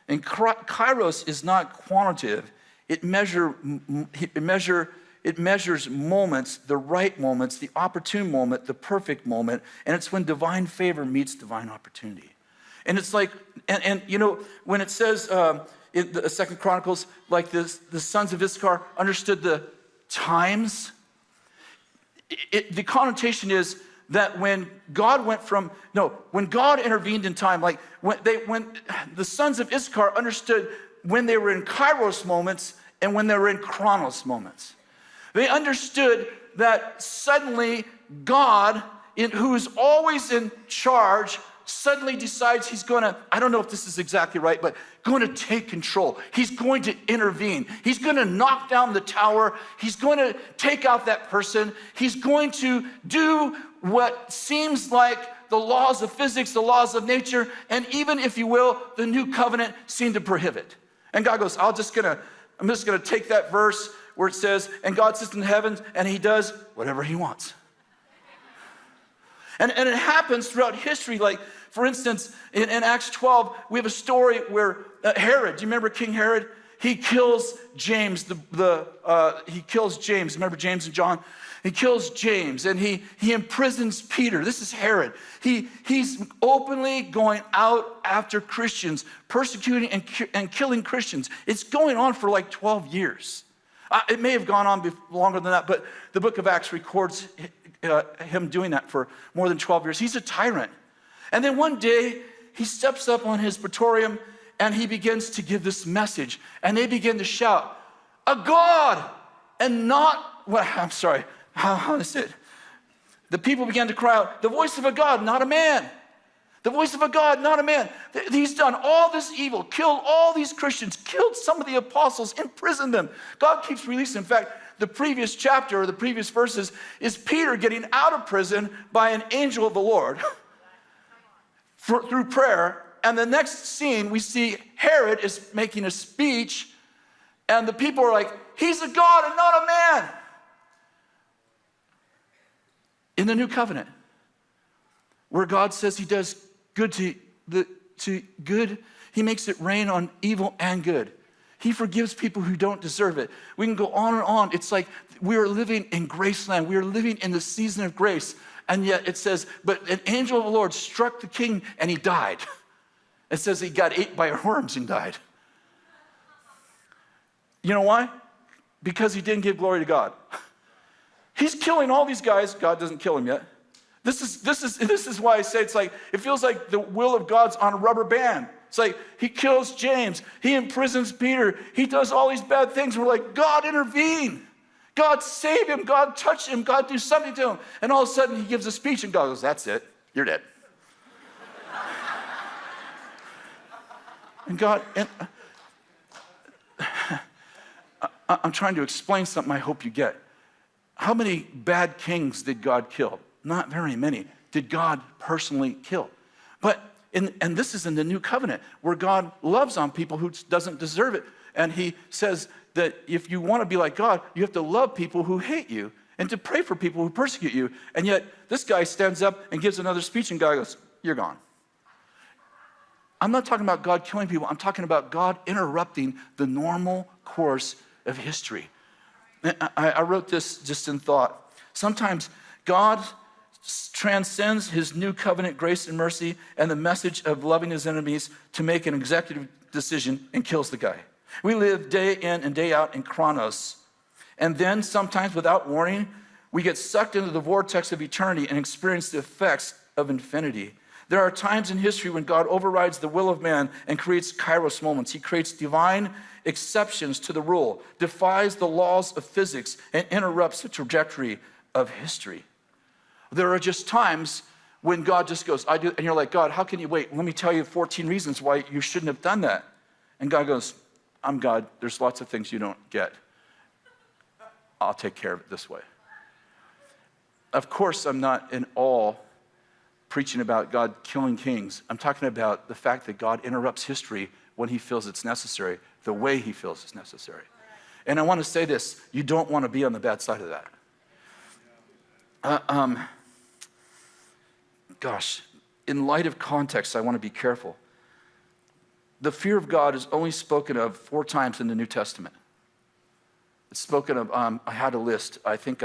And Kairos is not quantitative. It measures moments, the right moments, the opportune moment, the perfect moment, and it's when divine favor meets divine opportunity. And it's like, and you know, when it says in the Second Chronicles, like this, the sons of Issachar understood the times, the connotation is that when God intervened in time, like when the sons of Issachar understood when they were in Kairos moments and when they were in Kronos moments. They understood that suddenly God, who's always in charge, suddenly decides he's going to, I don't know if this is exactly right, but going to take control. He's going to intervene. He's going to knock down the tower. He's going to take out that person. He's going to do what seems like the laws of physics, the laws of nature, and even, if you will, the new covenant seem to prohibit. And God goes, I'm just going to take that verse where it says, and God sits in the heavens and he does whatever he wants. And it happens throughout history. Like, for instance, in Acts 12, we have a story where Herod, do you remember King Herod? He kills James, he kills James. Remember James and John? He kills James and he imprisons Peter. This is Herod. He's openly going out after Christians, persecuting and killing Christians. It's going on for like 12 years. It may have gone on longer than that, but the book of Acts records him doing that for more than 12 years. He's a tyrant. And then one day, he steps up on his praetorium and he begins to give this message. And they begin to shout, a God, and not, well, I'm sorry, how is it? The people began to cry out, the voice of a God, not a man. The voice of a God, not a man. He's done all this evil, killed all these Christians, killed some of the apostles, imprisoned them. God keeps releasing. In fact, the previous chapter, or the previous verses, is Peter getting out of prison by an angel of the Lord through prayer. And the next scene, we see Herod is making a speech, and the people are like, he's a God and not a man. In the new covenant, where God says he does good to good, he makes it rain on evil and good. He forgives people who don't deserve it. We can go on and on. It's like we are living in Graceland. We are living in the season of grace. And yet it says, but an angel of the Lord struck the king and he died. It says he got ate by worms and died. You know why? Because he didn't give glory to God. He's killing all these guys. God doesn't kill him yet. This is why I say it's like, it feels like the will of God's on a rubber band. It's like he kills James. He imprisons Peter. He does all these bad things. We're like, God intervene. God save him. God touch him. God do something to him. And all of a sudden he gives a speech and God goes, that's it. You're dead. And God, I'm trying to explain something I hope you get. How many bad kings did God kill? Not very many. Did God personally kill? But, and this is in the new covenant, where God loves on people who doesn't deserve it. And he says that if you want to be like God, you have to love people who hate you and to pray for people who persecute you. And yet this guy stands up and gives another speech and God goes, you're gone. I'm not talking about God killing people. I'm talking about God interrupting the normal course of history. I wrote this just in thought. Sometimes God transcends his new covenant grace and mercy and the message of loving his enemies to make an executive decision and kills the guy. We live day in and day out in Kronos. And then sometimes without warning, we get sucked into the vortex of eternity and experience the effects of infinity. There are times in history when God overrides the will of man and creates Kairos moments. He creates divine exceptions to the rule, defies the laws of physics, and interrupts the trajectory of history. There are just times when God just goes, I do, and you're like, God, how can you wait? Let me tell you 14 reasons why you shouldn't have done that. And God goes, I'm God. There's lots of things you don't get. I'll take care of it this way. Of course, I'm not in awe preaching about God killing kings. I'm talking about the fact that God interrupts history when he feels it's necessary, the way he feels it's necessary. And I want to say this, you don't want to be on the bad side of that. Gosh, in light of context, I want to be careful. the fear of God is only spoken of 4 times in the New Testament. It's spoken of, I had a list, I think,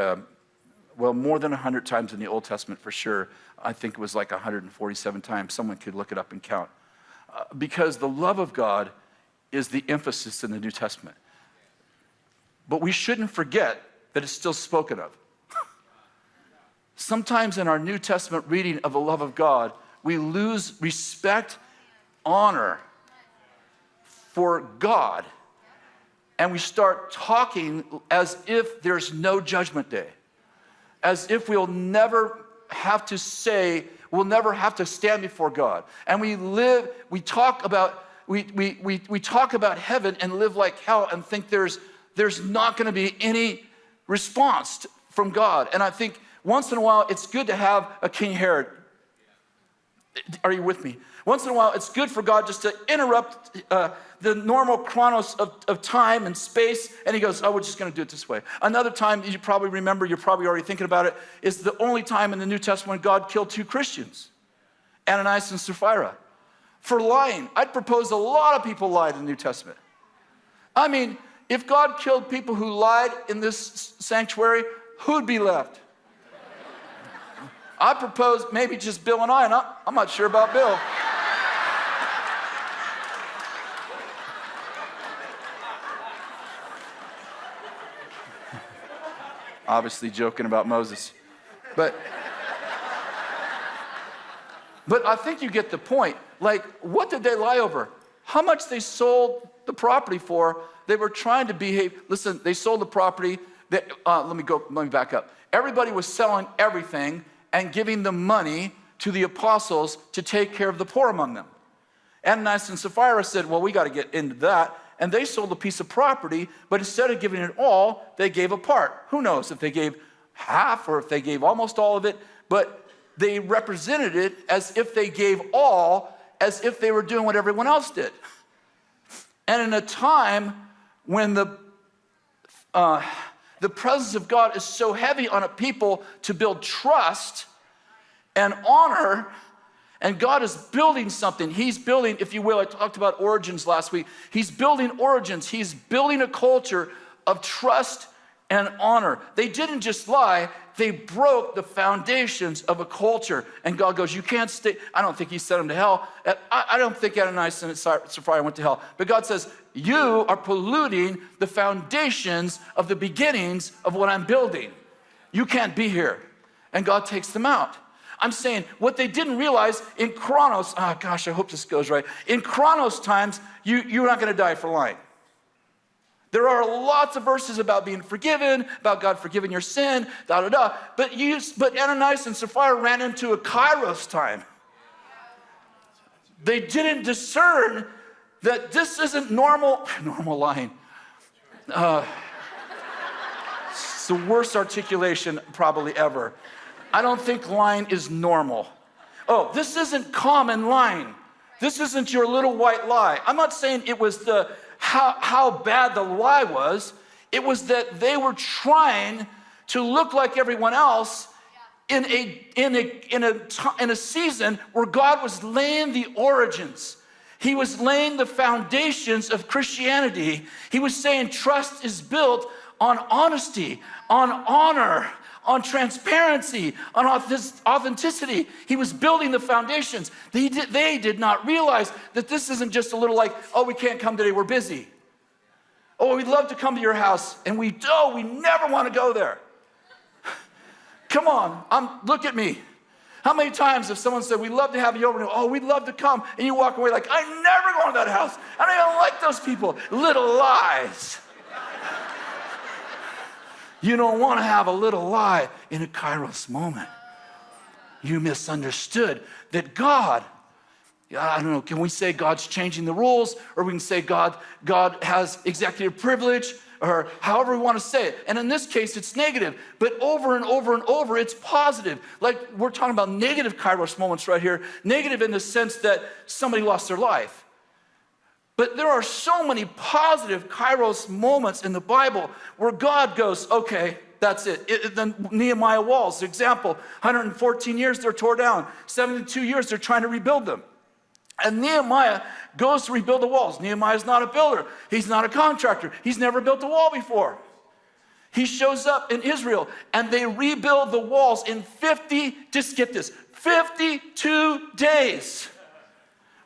more than 100 times in the Old Testament for sure. I think it was like 147 times. Someone could look it up and count. Because the love of God is the emphasis in the New Testament. But we shouldn't forget that it's still spoken of. Sometimes in our New Testament reading of the love of God, we lose respect, honor for God, and we start talking as if there's no judgment day, as if we'll never have to stand before God. And we talk about heaven and live like hell and think there's not going to be any response from God. And I think once in a while it's good to have a King Herod. Are you with me? Once in a while it's good for God just to interrupt the normal Kronos of time and space, and he goes, oh, we're just going to do it this way. Another time, you probably remember, you're probably already thinking about it, is the only time in the New Testament God killed 2 Christians, Ananias and Sapphira, for lying. I'd propose a lot of people lied in the New Testament. I mean, if God killed people who lied in this sanctuary, who'd be left? I propose maybe just Bill and I, and I'm not sure about Bill. Obviously joking about Moses. But I think you get the point. Like, what did they lie over? How much they sold the property for? They were trying to behave. Listen, they sold the property. Let me back up. Everybody was selling everything and giving the money to the apostles to take care of the poor among them. Ananias and Sapphira said, well, we got to get into that. And they sold a piece of property, but instead of giving it all, they gave a part. Who knows if they gave half or if they gave almost all of it, but they represented it as if they gave all, as if they were doing what everyone else did. And in a time when the presence of God is so heavy on a people to build trust and honor, and God is building something. He's building, if you will, I talked about origins last week. He's building origins. He's building a culture of trust and honor. They didn't just lie. They broke the foundations of a culture. And God goes, you can't stay. I don't think he sent them to hell. I don't think Ananias and Sapphira went to hell. But God says, you are polluting the foundations of the beginnings of what I'm building. You can't be here. And God takes them out. I'm saying what they didn't realize in Kronos, I hope this goes right. In Kronos times, you're not going to die for lying. There are lots of verses about being forgiven, about God forgiving your sin, But Ananias and Sapphira ran into a Kairos time. They didn't discern that this isn't normal lying. It's the worst articulation probably ever. I don't think lying is normal. Oh, this isn't common lying. This isn't your little white lie. I'm not saying it was how bad the lie was. It was that they were trying to look like everyone else in a season where God was laying the origins. He was laying the foundations of Christianity. He was saying trust is built on honesty, on honor, on transparency, on authenticity. He was building the foundations. They did not realize that this isn't just a little like, oh, we can't come today, we're busy. Oh, we'd love to come to your house, and we never want to go there. Come on, look at me. How many times have someone said, we'd love to have you over, and oh, we'd love to come, and you walk away like, I'm never going to that house. I don't even like those people. Little lies. You don't want to have a little lie in a Kairos moment. You misunderstood that God, I don't know, can we say God's changing the rules? Or we can say God has executive privilege, or however we want to say it. And in this case, it's negative. But over and over and over, it's positive. Like we're talking about negative Kairos moments right here. Negative in the sense that somebody lost their life. But there are so many positive Kairos moments in the Bible where God goes, okay, that's it. The Nehemiah walls, example, 114 years they're tore down. 72 years they're trying to rebuild them. And Nehemiah goes to rebuild the walls. Nehemiah's not a builder. He's not a contractor. He's never built a wall before. He shows up in Israel, and they rebuild the walls in 52 days.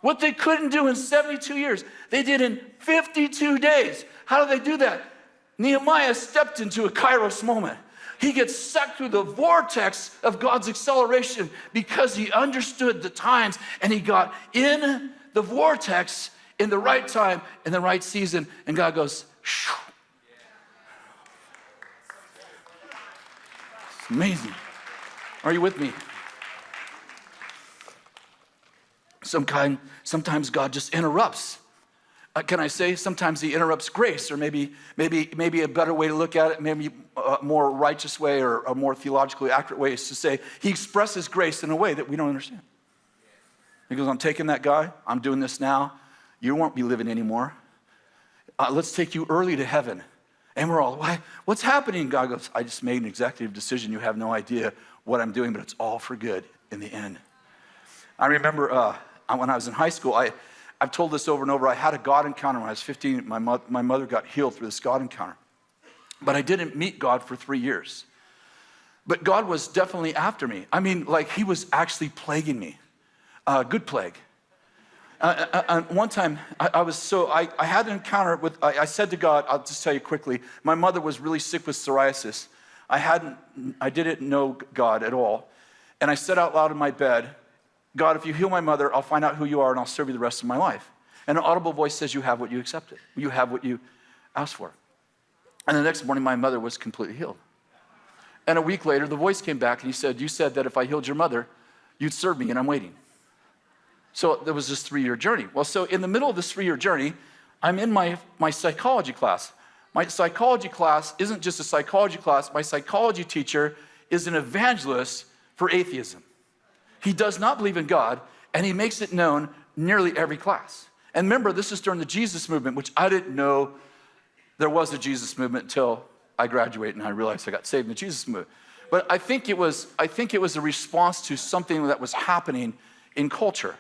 What they couldn't do in 72 years, they did in 52 days. How do they do that? Nehemiah stepped into a Kairos moment. He gets sucked through the vortex of God's acceleration because he understood the times, and he got in the vortex in the right time, in the right season, and God goes, shoo. It's amazing. Are you with me? Sometimes God just interrupts. Can I say sometimes he interrupts grace, or maybe a better way to look at it, maybe a more righteous way or a more theologically accurate way is to say he expresses grace in a way that we don't understand. He goes, I'm taking that guy, I'm doing this now, you won't be living anymore. Let's take you early to heaven. And we're all, why? What's happening? God goes, I just made an executive decision. You have no idea what I'm doing, but it's all for good in the end. I remember when I was in high school, I've told this over and over. I had a God encounter when I was 15. My mother got healed through this God encounter. But I didn't meet God for 3 years. But God was definitely after me. I mean, like he was actually plaguing me. Good plague. One time, I had an encounter with, I said to God, I'll just tell you quickly, my mother was really sick with psoriasis. I didn't know God at all. And I said out loud in my bed, God, if you heal my mother, I'll find out who you are and I'll serve you the rest of my life. And an audible voice says, you have what you accepted. You have what you asked for. And the next morning, my mother was completely healed. And a week later, the voice came back and he said, you said that if I healed your mother, you'd serve me, and I'm waiting. So there was this 3-year journey. Well, so in the middle of this 3-year journey, I'm in my psychology class. My psychology class isn't just a psychology class. My psychology teacher is an evangelist for atheism. He does not believe in God, and he makes it known nearly every class. And remember, this is during the Jesus movement, which I didn't know there was a Jesus movement until I graduated and I realized I got saved in the Jesus movement. But I think it was a response to something that was happening in culture.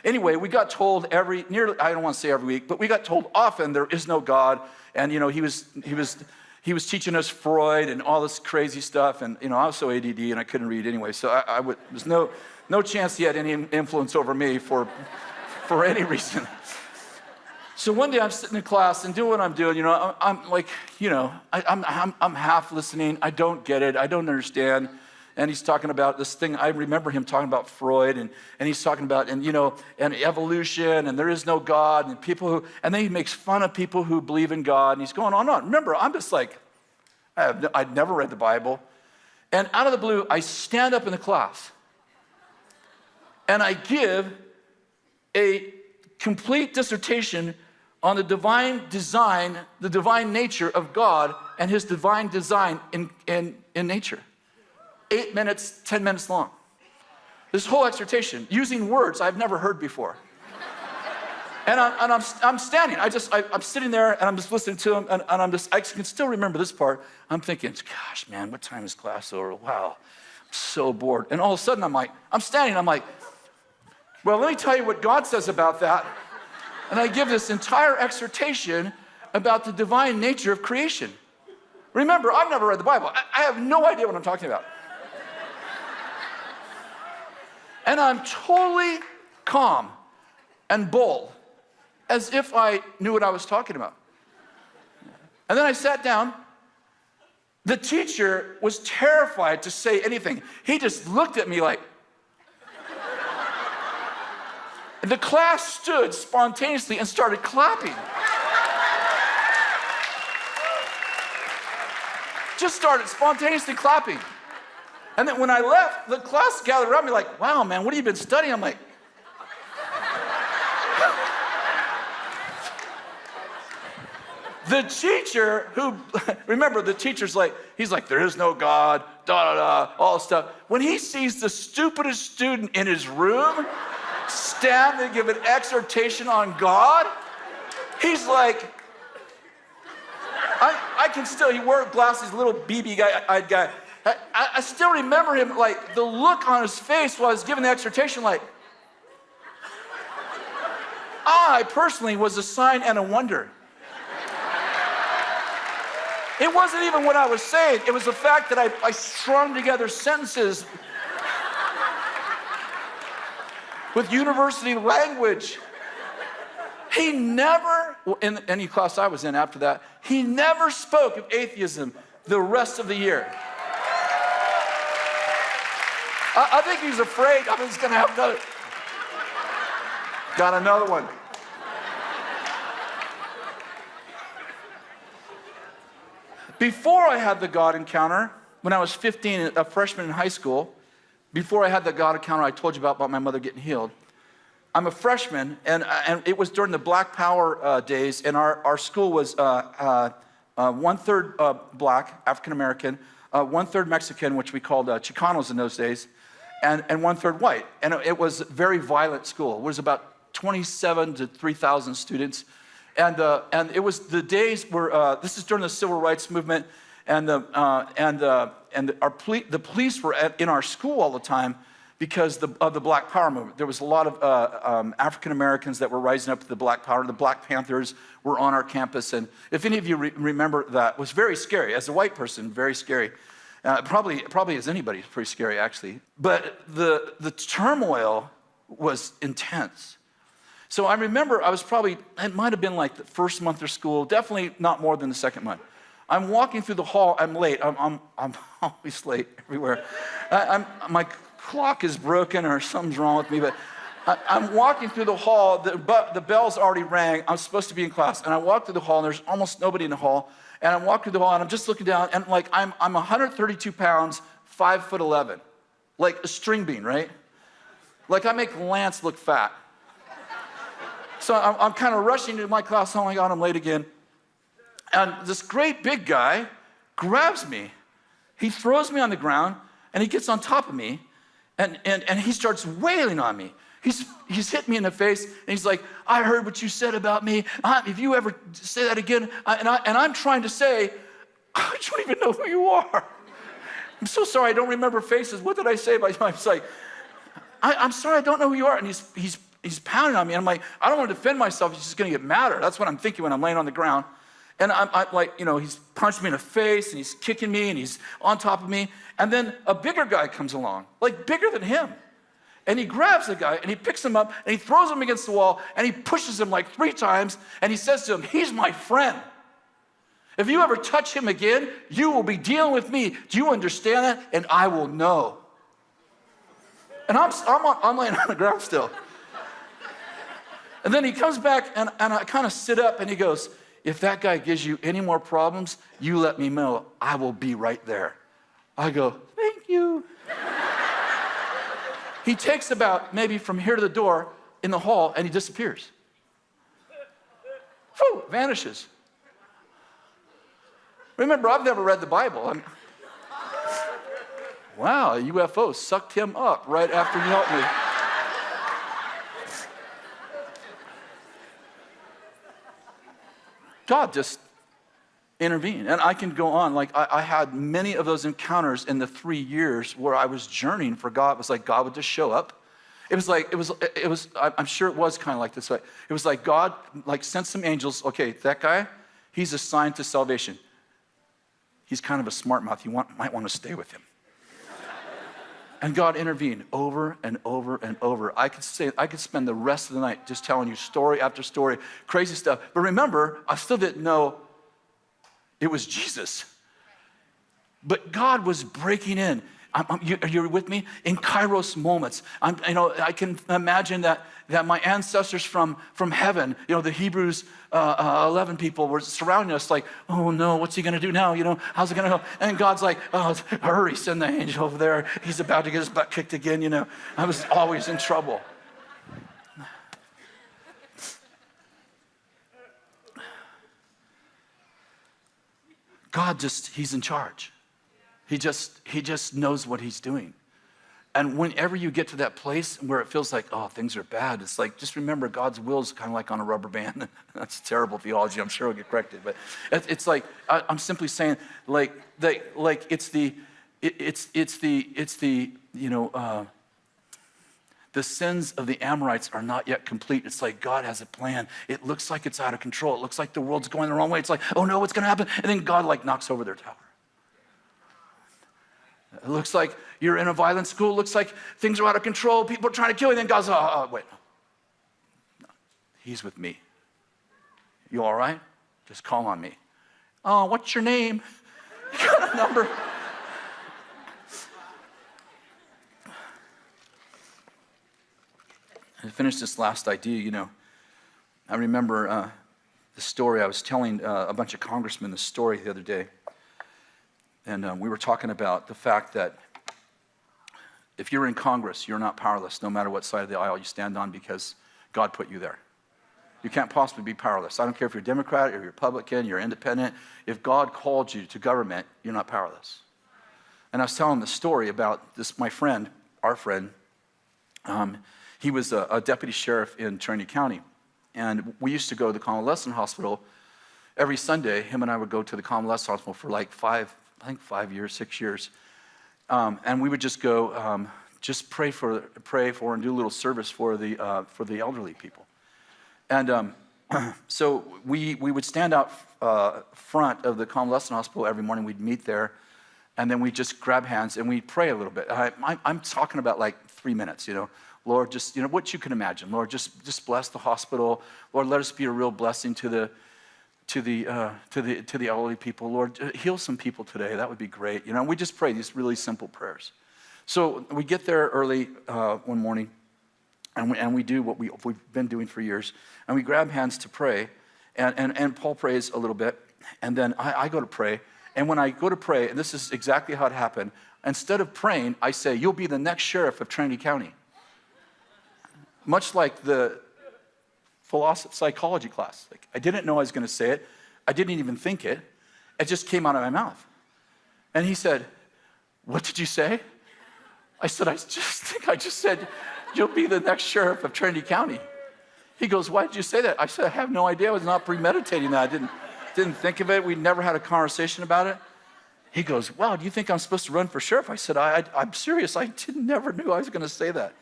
Anyway, we got told I don't want to say every week, but we got told often there is no God. And, he was teaching us Freud and all this crazy stuff. And, I was so ADD and I couldn't read anyway. So there's no chance he had any influence over me for any reason. So one day I'm sitting in class and doing what I'm doing. I'm like, I'm half listening. I don't get it. I don't understand. And he's talking about this thing. I remember him talking about Freud, and he's talking about, and evolution, and there is no God, and then he makes fun of people who believe in God, and he's going on and on. Remember, I'm just like, I'd never read the Bible. And out of the blue, I stand up in the class, and I give a complete dissertation on the divine design, the divine nature of God, and his divine design in nature. 8 minutes, 10 minutes long. This whole exhortation, using words I've never heard before. And I'm standing. I'm sitting there and I'm just listening to him, and I can still remember this part. I'm thinking, gosh, man, what time is class over? Wow, I'm so bored. And all of a sudden I'm standing. I'm like, well, let me tell you what God says about that. And I give this entire exhortation about the divine nature of creation. Remember, I've never read the Bible. I have no idea what I'm talking about. And I'm totally calm and bold, as if I knew what I was talking about. And then I sat down. The teacher was terrified to say anything. He just looked at me like, and the class stood spontaneously and started clapping. Just started spontaneously clapping. And then when I left, the class gathered around me like, wow, man, what have you been studying? I'm like, the teacher remember, the teacher's like, he's like, there is no God, all this stuff. When he sees the stupidest student in his room stand and give an exhortation on God, he's like, I can still, he wore glasses, little BB eyed guy. I still remember him, like, the look on his face while I was giving the exhortation, like, I personally was a sign and a wonder. It wasn't even what I was saying. It was the fact that I strung together sentences with university language. He never, in any class I was in after that, he never spoke of atheism the rest of the year. I think he's afraid I'm just going to have another. Got another one. Before I had the God encounter, when I was 15, a freshman in high school, before I had the God encounter I told you about my mother getting healed, I'm a freshman, and it was during the Black Power days, and our school was 1/3 black, African-American, 1/3 Mexican, which we called Chicanos in those days, and 1/3 white. And it was a very violent school. It was about 27 to 3,000 students. And it was the days where, this is during the Civil Rights Movement, and the police were in our school all the time because of the Black Power movement. There was a lot of African Americans that were rising up to the Black Power. The Black Panthers were on our campus, and if any of you remember that, it was very scary. As a white person, very scary. Probably as anybody, it's pretty scary actually. But the turmoil was intense. So I remember it might have been like the first month of school, definitely not more than the second month. I'm walking through the hall, I'm late, I'm always late everywhere. My clock is broken or something's wrong with me, but I'm walking through the hall, the bell's already rang, I'm supposed to be in class, and I walk through the hall and there's almost nobody in the hall, and I walk through the hall and I'm just looking down, and like I'm 132 pounds, 5'11", like a string bean, right? Like I make Lance look fat. So I'm kind of rushing to my class. Oh my God, I'm late again. And this great big guy grabs me. He throws me on the ground, and he gets on top of me, and he starts wailing on me. He's hit me in the face, and he's like, I heard what you said about me. If you ever say that again, and I'm trying to say, I don't even know who you are. I'm so sorry, I don't remember faces. What did I say about you? I was like, I'm sorry, I don't know who you are. And he's pounding on me, and I'm like, I don't want to defend myself. He's just going to get madder. That's what I'm thinking when I'm laying on the ground. And I'm like, he's punched me in the face, and he's kicking me, and he's on top of me. And then a bigger guy comes along, like bigger than him. And he grabs the guy, and he picks him up, and he throws him against the wall, and he pushes him like 3 times, and he says to him, he's my friend. If you ever touch him again, you will be dealing with me. Do you understand that? And I will know. And I'm laying on the ground still. And then he comes back, and I kind of sit up, and he goes, if that guy gives you any more problems, you let me know. I will be right there. I go, thank you. He takes about maybe from here to the door in the hall, and he disappears. Whew, vanishes. Remember, I've never read the Bible. Wow, a UFO sucked him up right after he helped me. God just intervened. And I can go on. Like I had many of those encounters in the 3 years where I was journeying for God. It was like God would just show up. It was, I'm sure it was kind of like this way. It was like God sent some angels. Okay, that guy, he's assigned to salvation. He's kind of a smart mouth. You might want to stay with him. And God intervened over and over and over. I could spend the rest of the night just telling you story after story, crazy stuff. But remember, I still didn't know it was Jesus. But God was breaking in. You're with me? In Kairos moments. I can imagine that my ancestors from heaven, the Hebrews 11 people were surrounding us like, oh no, what's he going to do now? How's it going to go? And God's like, oh, hurry, send the angel over there. He's about to get his butt kicked again. I was always in trouble. God he's in charge. He just knows what he's doing. And whenever you get to that place where it feels like, oh, things are bad, it's like, just remember God's will is kind of like on a rubber band. That's terrible theology. I'm sure I'll get corrected. But it's like, I'm simply saying, it's the The sins of the Amorites are not yet complete. It's like God has a plan. It looks like it's out of control. It looks like the world's going the wrong way. It's like, oh no, what's going to happen? And then God like knocks over their tower. It looks like you're in a violent school. It looks like things are out of control. People are trying to kill you. And then God's, wait. No. He's with me. You all right? Just call on me. Oh, what's your name? You got a number? To finish this last idea, I remember the story. I was telling a bunch of congressmen the story the other day. And we were talking about the fact that if you're in Congress, you're not powerless, no matter what side of the aisle you stand on, because God put you there. You can't possibly be powerless. I don't care if you're Democrat, or you're Republican, you're independent. If God called you to government, you're not powerless. And I was telling the story about this, my friend, our friend. He was a deputy sheriff in Trinity County. And we used to go to the convalescent hospital every Sunday. Him and I would go to the convalescent hospital for like 5 years, 6 years. And we would just go, just pray for and do a little service for the elderly people. And so we would stand out front of the convalescent hospital every morning. We'd meet there, and then we'd just grab hands and we'd pray a little bit. I'm talking about like 3 minutes, Lord, just, what you can imagine. Lord, just bless the hospital. Lord, let us be a real blessing to the elderly people. Lord, heal some people today. That would be great. We just pray these really simple prayers. So we get there early one morning, and we do what we've been doing for years. And we grab hands to pray, and Paul prays a little bit, and then I go to pray. And when I go to pray, and this is exactly how it happened, instead of praying, I say, you'll be the next sheriff of Trinity County. Much like the psychology class. Like, I didn't know I was going to say it. I didn't even think it. It just came out of my mouth. And he said, what did you say? I said, I just said, you'll be the next sheriff of Trinity County. He goes, why did you say that? I said, I have no idea. I was not premeditating that. I didn't think of it. We never had a conversation about it. He goes, wow, do you think I'm supposed to run for sheriff? I said, I'm serious. I never knew I was going to say that.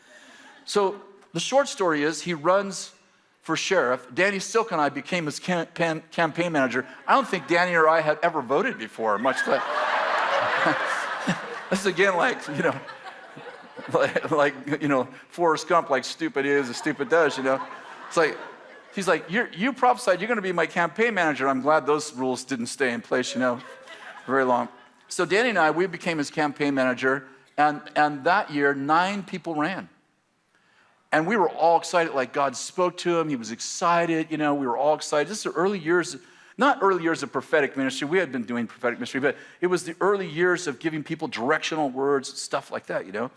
So the short story is he runs for sheriff. Danny Silk and I became his campaign manager. I don't think Danny or I had ever voted before, much like, this is again like, Forrest Gump, like stupid is as stupid does, It's like, he's like, you prophesied you're going to be my campaign manager. I'm glad those rules didn't stay in place, very long. So Danny and I, we became his campaign manager, and that year, 9 people ran. And we were all excited, like God spoke to him. He was excited, we were all excited. This is the early years, not early years of prophetic ministry. We had been doing prophetic ministry, but it was the early years of giving people directional words, stuff like that, And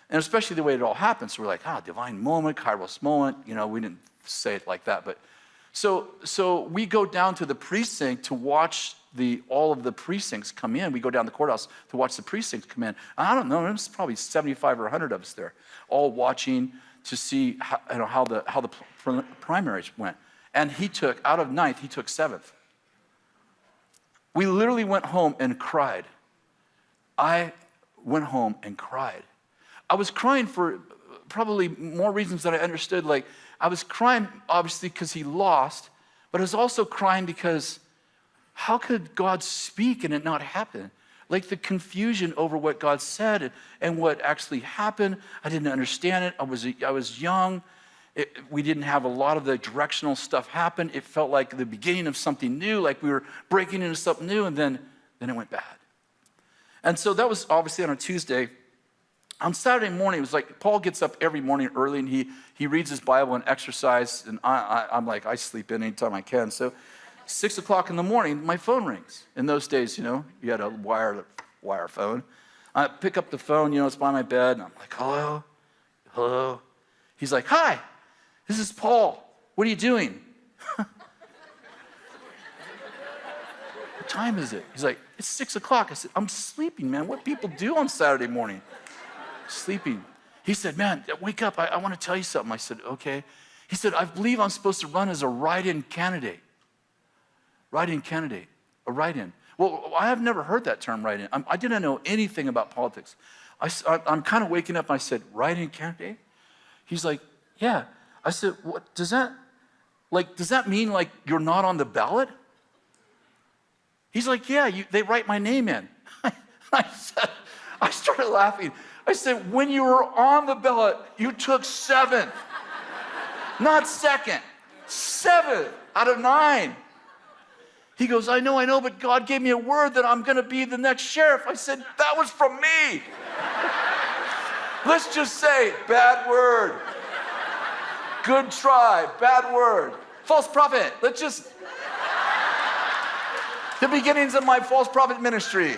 especially the way it all happened. So we're like, divine moment, Kairos moment. We didn't say it like that. But so we go down to the precinct to watch all of the precincts come in. We go down the courthouse to watch the precincts come in. I don't know, there's probably 75 or 100 of us there, all watching to see how the primaries went. And he took, out of 9th, he took 7th. We literally went home and cried. I went home and cried. I was crying for probably more reasons than I understood. Like, I was crying, obviously, because he lost, but I was also crying because how could God speak and it not happen? Like the confusion over what God said and what actually happened. I didn't understand it. I was young. We didn't have a lot of the directional stuff happen. It felt like the beginning of something new, like we were breaking into something new, and then it went bad. And so that was obviously on a Tuesday. On Saturday morning, it was like Paul gets up every morning early, and he reads his Bible and exercise, and I'm like, I sleep in anytime I can. So 6 o'clock in the morning, my phone rings. In those days, you had a wire phone. I pick up the phone, it's by my bed, and I'm like, hello. He's like, hi, this is Paul. What are you doing? What time is it? He's like, it's 6 o'clock. I said, I'm sleeping, man. What people do on Saturday morning? Sleeping. He said, man, wake up. I want to tell you something. I said, okay. He said, I believe I'm supposed to run as a write-in candidate. Write-in candidate, a write-in. Well, I have never heard that term, write-in. I didn't know anything about politics. I'm kind of waking up and I said, write-in candidate? He's like, yeah. I said, what does that mean like you're not on the ballot? He's like, yeah, they write my name in. I started laughing. I said, when you were on the ballot, you took 7th. Not second. 7th out of 9. He goes, I know, but God gave me a word that I'm going to be the next sheriff. I said, that was from me. Let's just say, bad word. Good try, bad word. False prophet. The beginnings of my false prophet ministry.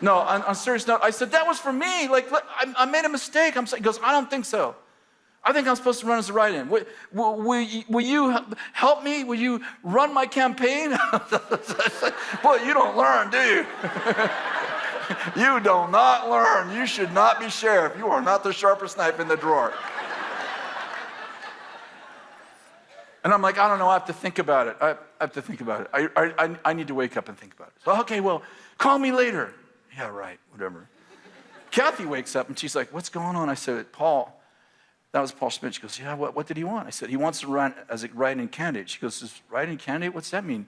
No, on serious note, I said, that was for me. Like, I made a mistake. He goes, I don't think so. I think I'm supposed to run as a write-in. Will you help me? Will you run my campaign? Boy, you don't learn, do you? You do not learn. You should not be sheriff. You are not the sharpest knife in the drawer. And I'm like, I don't know. I have to think about it. I have to think about it. I need to wake up and think about it. So, okay, well, call me later. Yeah, right, whatever. Kathy wakes up and she's like, what's going on? I said, Paul. That was Paul Schmidt. She goes, yeah, what did he want? I said, he wants to run as a write-in candidate. She goes, write-in candidate? What's that mean?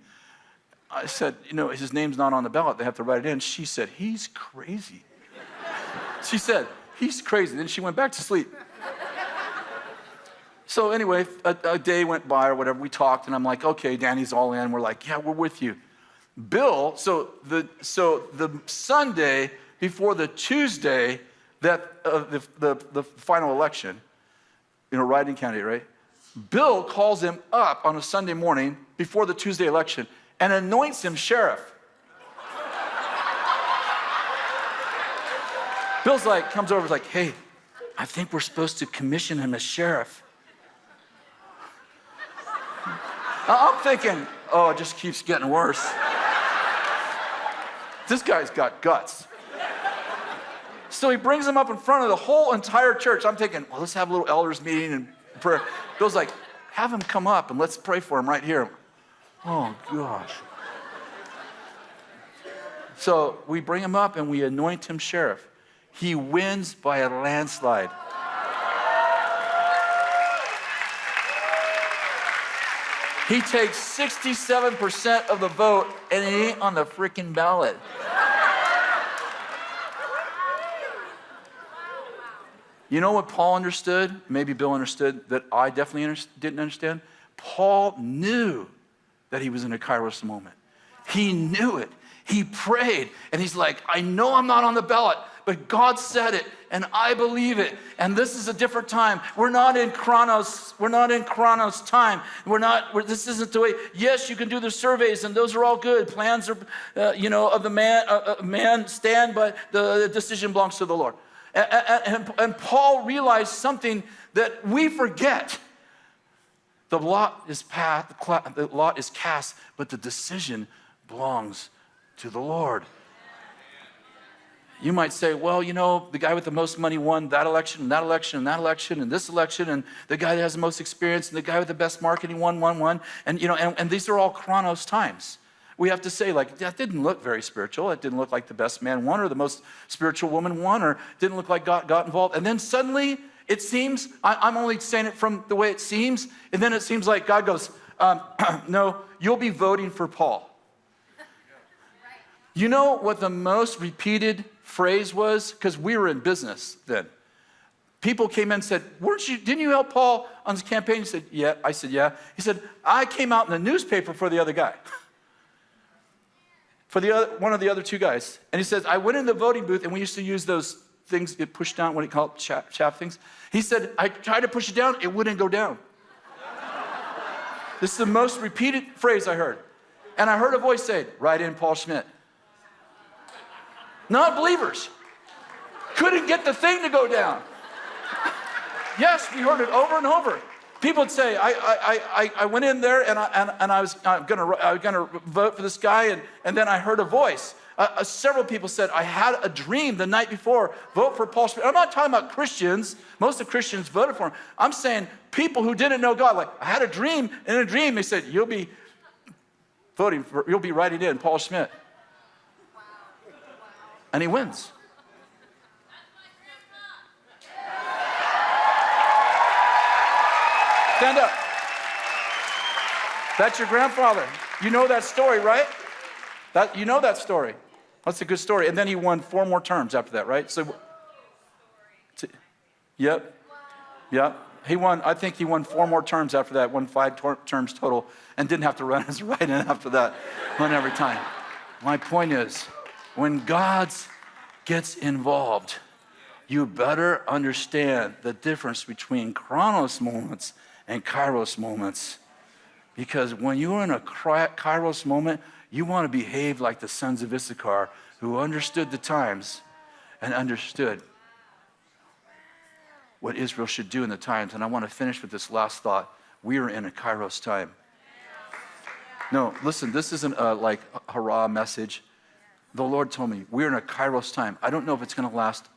I said, his name's not on the ballot. They have to write it in. She said, he's crazy. She said, he's crazy. Then she went back to sleep. So anyway, a day went by or whatever. We talked, and I'm like, okay, Danny's all in. We're like, yeah, we're with you. Bill, so the Sunday before the Tuesday that the final election, write-in candidate, right? Bill calls him up on a Sunday morning before the Tuesday election and anoints him sheriff. Bill's like, comes over, is like, hey, I think we're supposed to commission him as sheriff. I'm thinking, oh, it just keeps getting worse. This guy's got guts. So he brings him up in front of the whole entire church. I'm thinking, well, let's have a little elders meeting and prayer. Bill's like, have him come up and let's pray for him right here. Oh, gosh. So we bring him up and we anoint him sheriff. He wins by a landslide. He takes 67% of the vote and it ain't on the freaking ballot. You know what Paul understood? Maybe Bill understood that I definitely didn't understand. Paul knew that he was in a Kairos moment. He knew it. He prayed, and he's like, I know I'm not on the ballot, but God said it, and I believe it, and this is a different time. We're not in Kronos. We're not in Kronos time. This isn't the way. Yes, you can do the surveys, and those are all good. Plans are, of the man stand, but the decision belongs to the Lord. And Paul realized something that we forget. The lot is cast, but the decision belongs to the Lord. You might say, well, the guy with the most money won that election, and that election, and that election, and this election, and the guy that has the most experience, and the guy with the best marketing won. And these are all Kronos times. We have to say, like, that didn't look very spiritual. It didn't look like the best man won or the most spiritual woman won, or didn't look like God got involved. And then suddenly, it seems, I'm only saying it from the way it seems, and then it seems like God goes, no, you'll be voting for Paul. You know what the most repeated phrase was? Because we were in business then. People came in and said, didn't you help Paul on his campaign? He said, yeah. I said, yeah. He said, I came out in the newspaper for the other guy. For one of the other two guys. And he says, I went in the voting booth, and we used to use those things get pushed down, what do you call it, chaff things. He said, I tried to push it down, it wouldn't go down. This is the most repeated phrase I heard. And I heard a voice say, write in Paul Schmidt. Not believers. Couldn't get the thing to go down. Yes, we heard it over and over. People would say, I went in there and I was gonna vote for this guy, and then I heard a voice. Several people said, I had a dream the night before, vote for Paul Schmidt. I'm not talking about Christians. Most of Christians voted for him. I'm saying people who didn't know God, like, I had a dream, and in a dream they said, you'll be writing in Paul Schmidt. And he wins. Stand up. That's your grandfather. You know that story, right? You know that story. That's a good story. And then he won 4 more terms after that, right? Yep. I think he won 4 more terms after that, won 5 terms total, and didn't have to run as write-in after that, won every time. My point is, when God gets involved, you better understand the difference between Kronos moments and Kairos moments. Because when you're in a Kairos moment, you want to behave like the sons of Issachar, who understood the times and understood what Israel should do in the times. And I want to finish with this last thought. We are in a Kairos time. No, listen, this isn't a hurrah message. The Lord told me, we're in a Kairos time. I don't know if it's going to last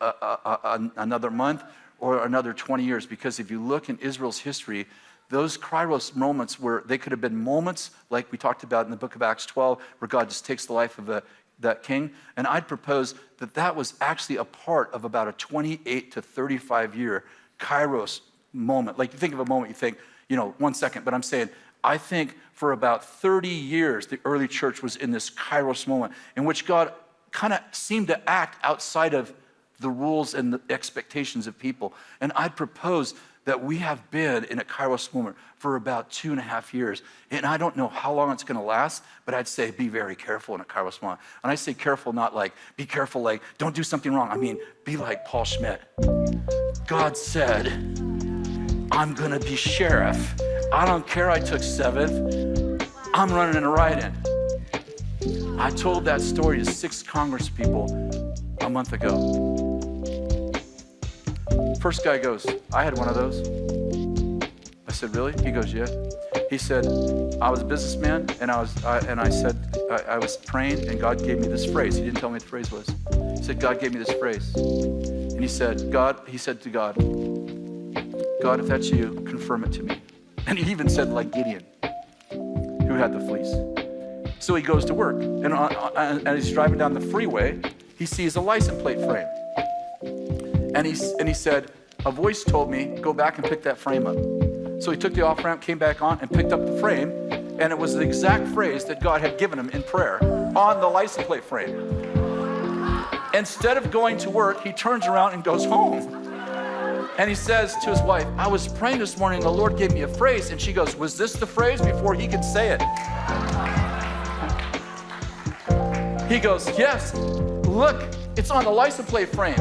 another month or another 20 years, because if you look in Israel's history, those Kairos moments they could have been moments like we talked about in the book of Acts 12, where God just takes the life of that king. And I'd propose that was actually a part of about a 28 to 35 year Kairos moment. Like, you think of a moment, you think, 1 second, but I'm saying, I think for about 30 years, the early church was in this Kairos moment in which God kind of seemed to act outside of the rules and the expectations of people. And I'd propose that we have been in a Kairos moment for about 2.5 years. And I don't know how long it's going to last, but I'd say be very careful in a Kairos moment. And I say careful, not like, be careful, like, don't do something wrong. I mean, be like Paul Schmidt. God said, I'm going to be sheriff. I don't care I took 7th. I'm running in a write-in. I told that story to 6 Congress people a month ago. First guy goes, I had one of those. I said, really? He goes, yeah. He said, I was a businessman, and I was praying, and God gave me this phrase. He didn't tell me what the phrase was. He said, God gave me this phrase. And he said to God, God, if that's you, confirm it to me. And he even said, like Gideon, who had the fleece. So he goes to work, and as he's driving down the freeway, he sees a license plate frame. And he said, a voice told me, go back and pick that frame up. So he took the off-ramp, came back on, and picked up the frame, and it was the exact phrase that God had given him in prayer on the license plate frame. Instead of going to work, he turns around and goes home. And he says to his wife, I was praying this morning, and the Lord gave me a phrase. And she goes, was this the phrase? Before he could say it. He goes, yes, look, it's on the license plate frame.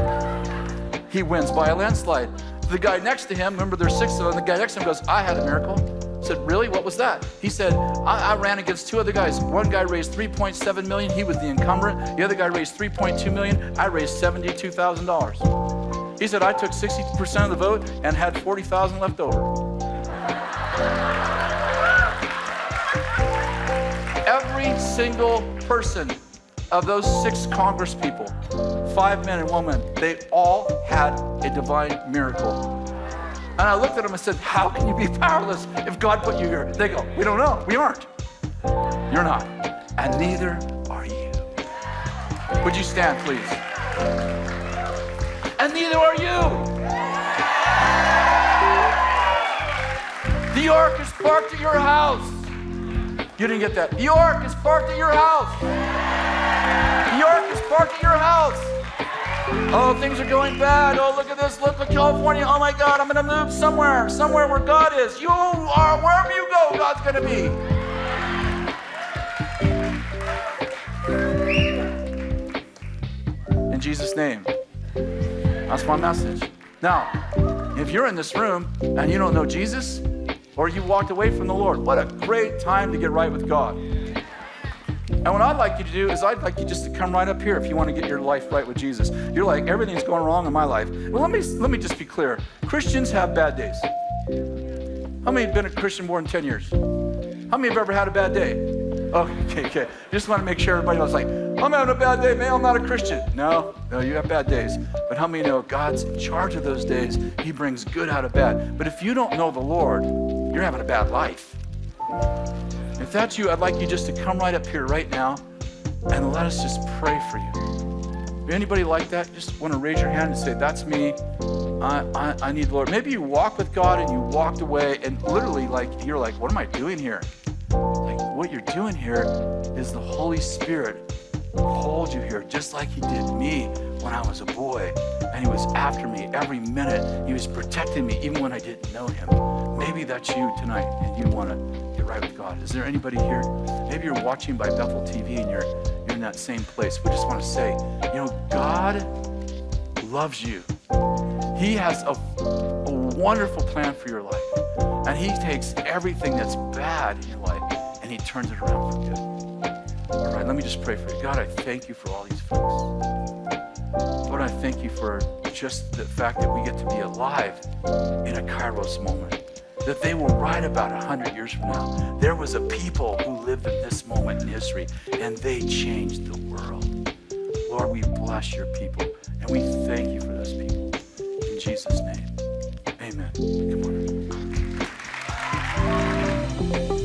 He wins by a landslide. The guy next to him, remember there's 6 of them, the guy next to him goes, I had a miracle. I said, really? What was that? He said, I ran against 2 other guys. One guy raised $3.7 million. He was the incumbent. The other guy raised $3.2 million. I raised $72,000. He said, I took 60% of the vote and had 40,000 left over. Every single person of those 6 Congress people, 5 men and 1 woman, they all had a divine miracle. And I looked at them and said, how can you be powerless if God put you here? They go, we don't know. We aren't. You're not. And neither are you. Would you stand, please? And neither are you. The ark is parked at your house. You didn't get that. The ark is parked at your house. The ark is parked at your house. Oh, things are going bad. Oh, look at this. Look at California. Oh my God, I'm going to move somewhere where God is. You are, wherever you go, God's going to be. In Jesus' name. That's my message. Now, if you're in this room and you don't know Jesus, or you walked away from the Lord, what a great time to get right with God. And what I'd like you to do is I'd like you just to come right up here if you want to get your life right with Jesus. You're like, everything's going wrong in my life. Well, let me just be clear. Christians have bad days. How many have been a Christian more than 10 years? How many have ever had a bad day? Oh, okay. Just want to make sure everybody knows, like, I'm having a bad day, man, I'm not a Christian. No, you have bad days. But how many know God's in charge of those days? He brings good out of bad. But if you don't know the Lord, you're having a bad life. If that's you, I'd like you just to come right up here right now and let us just pray for you. If anybody like that, just want to raise your hand and say, that's me. I need the Lord. Maybe you walk with God and you walked away and literally you're like, what am I doing here? Like, what you're doing here is the Holy Spirit called you here just like he did me when I was a boy. And he was after me every minute. He was protecting me even when I didn't know him. Maybe that's you tonight and you want to get right with God. Is there anybody here? Maybe you're watching by Bethel TV and you're in that same place. We just want to say, God loves you. He has a wonderful plan for your life. And he takes everything that's bad in your life and he turns it around for good. All right, let me just pray for you. God, I thank you for all these folks. Lord, I thank you for just the fact that we get to be alive in a Kairos moment. That they will write about 100 years from now. There was a people who lived in this moment in history and they changed the world. Lord, we bless your people and we thank you for those people. In Jesus' name, amen. Good morning.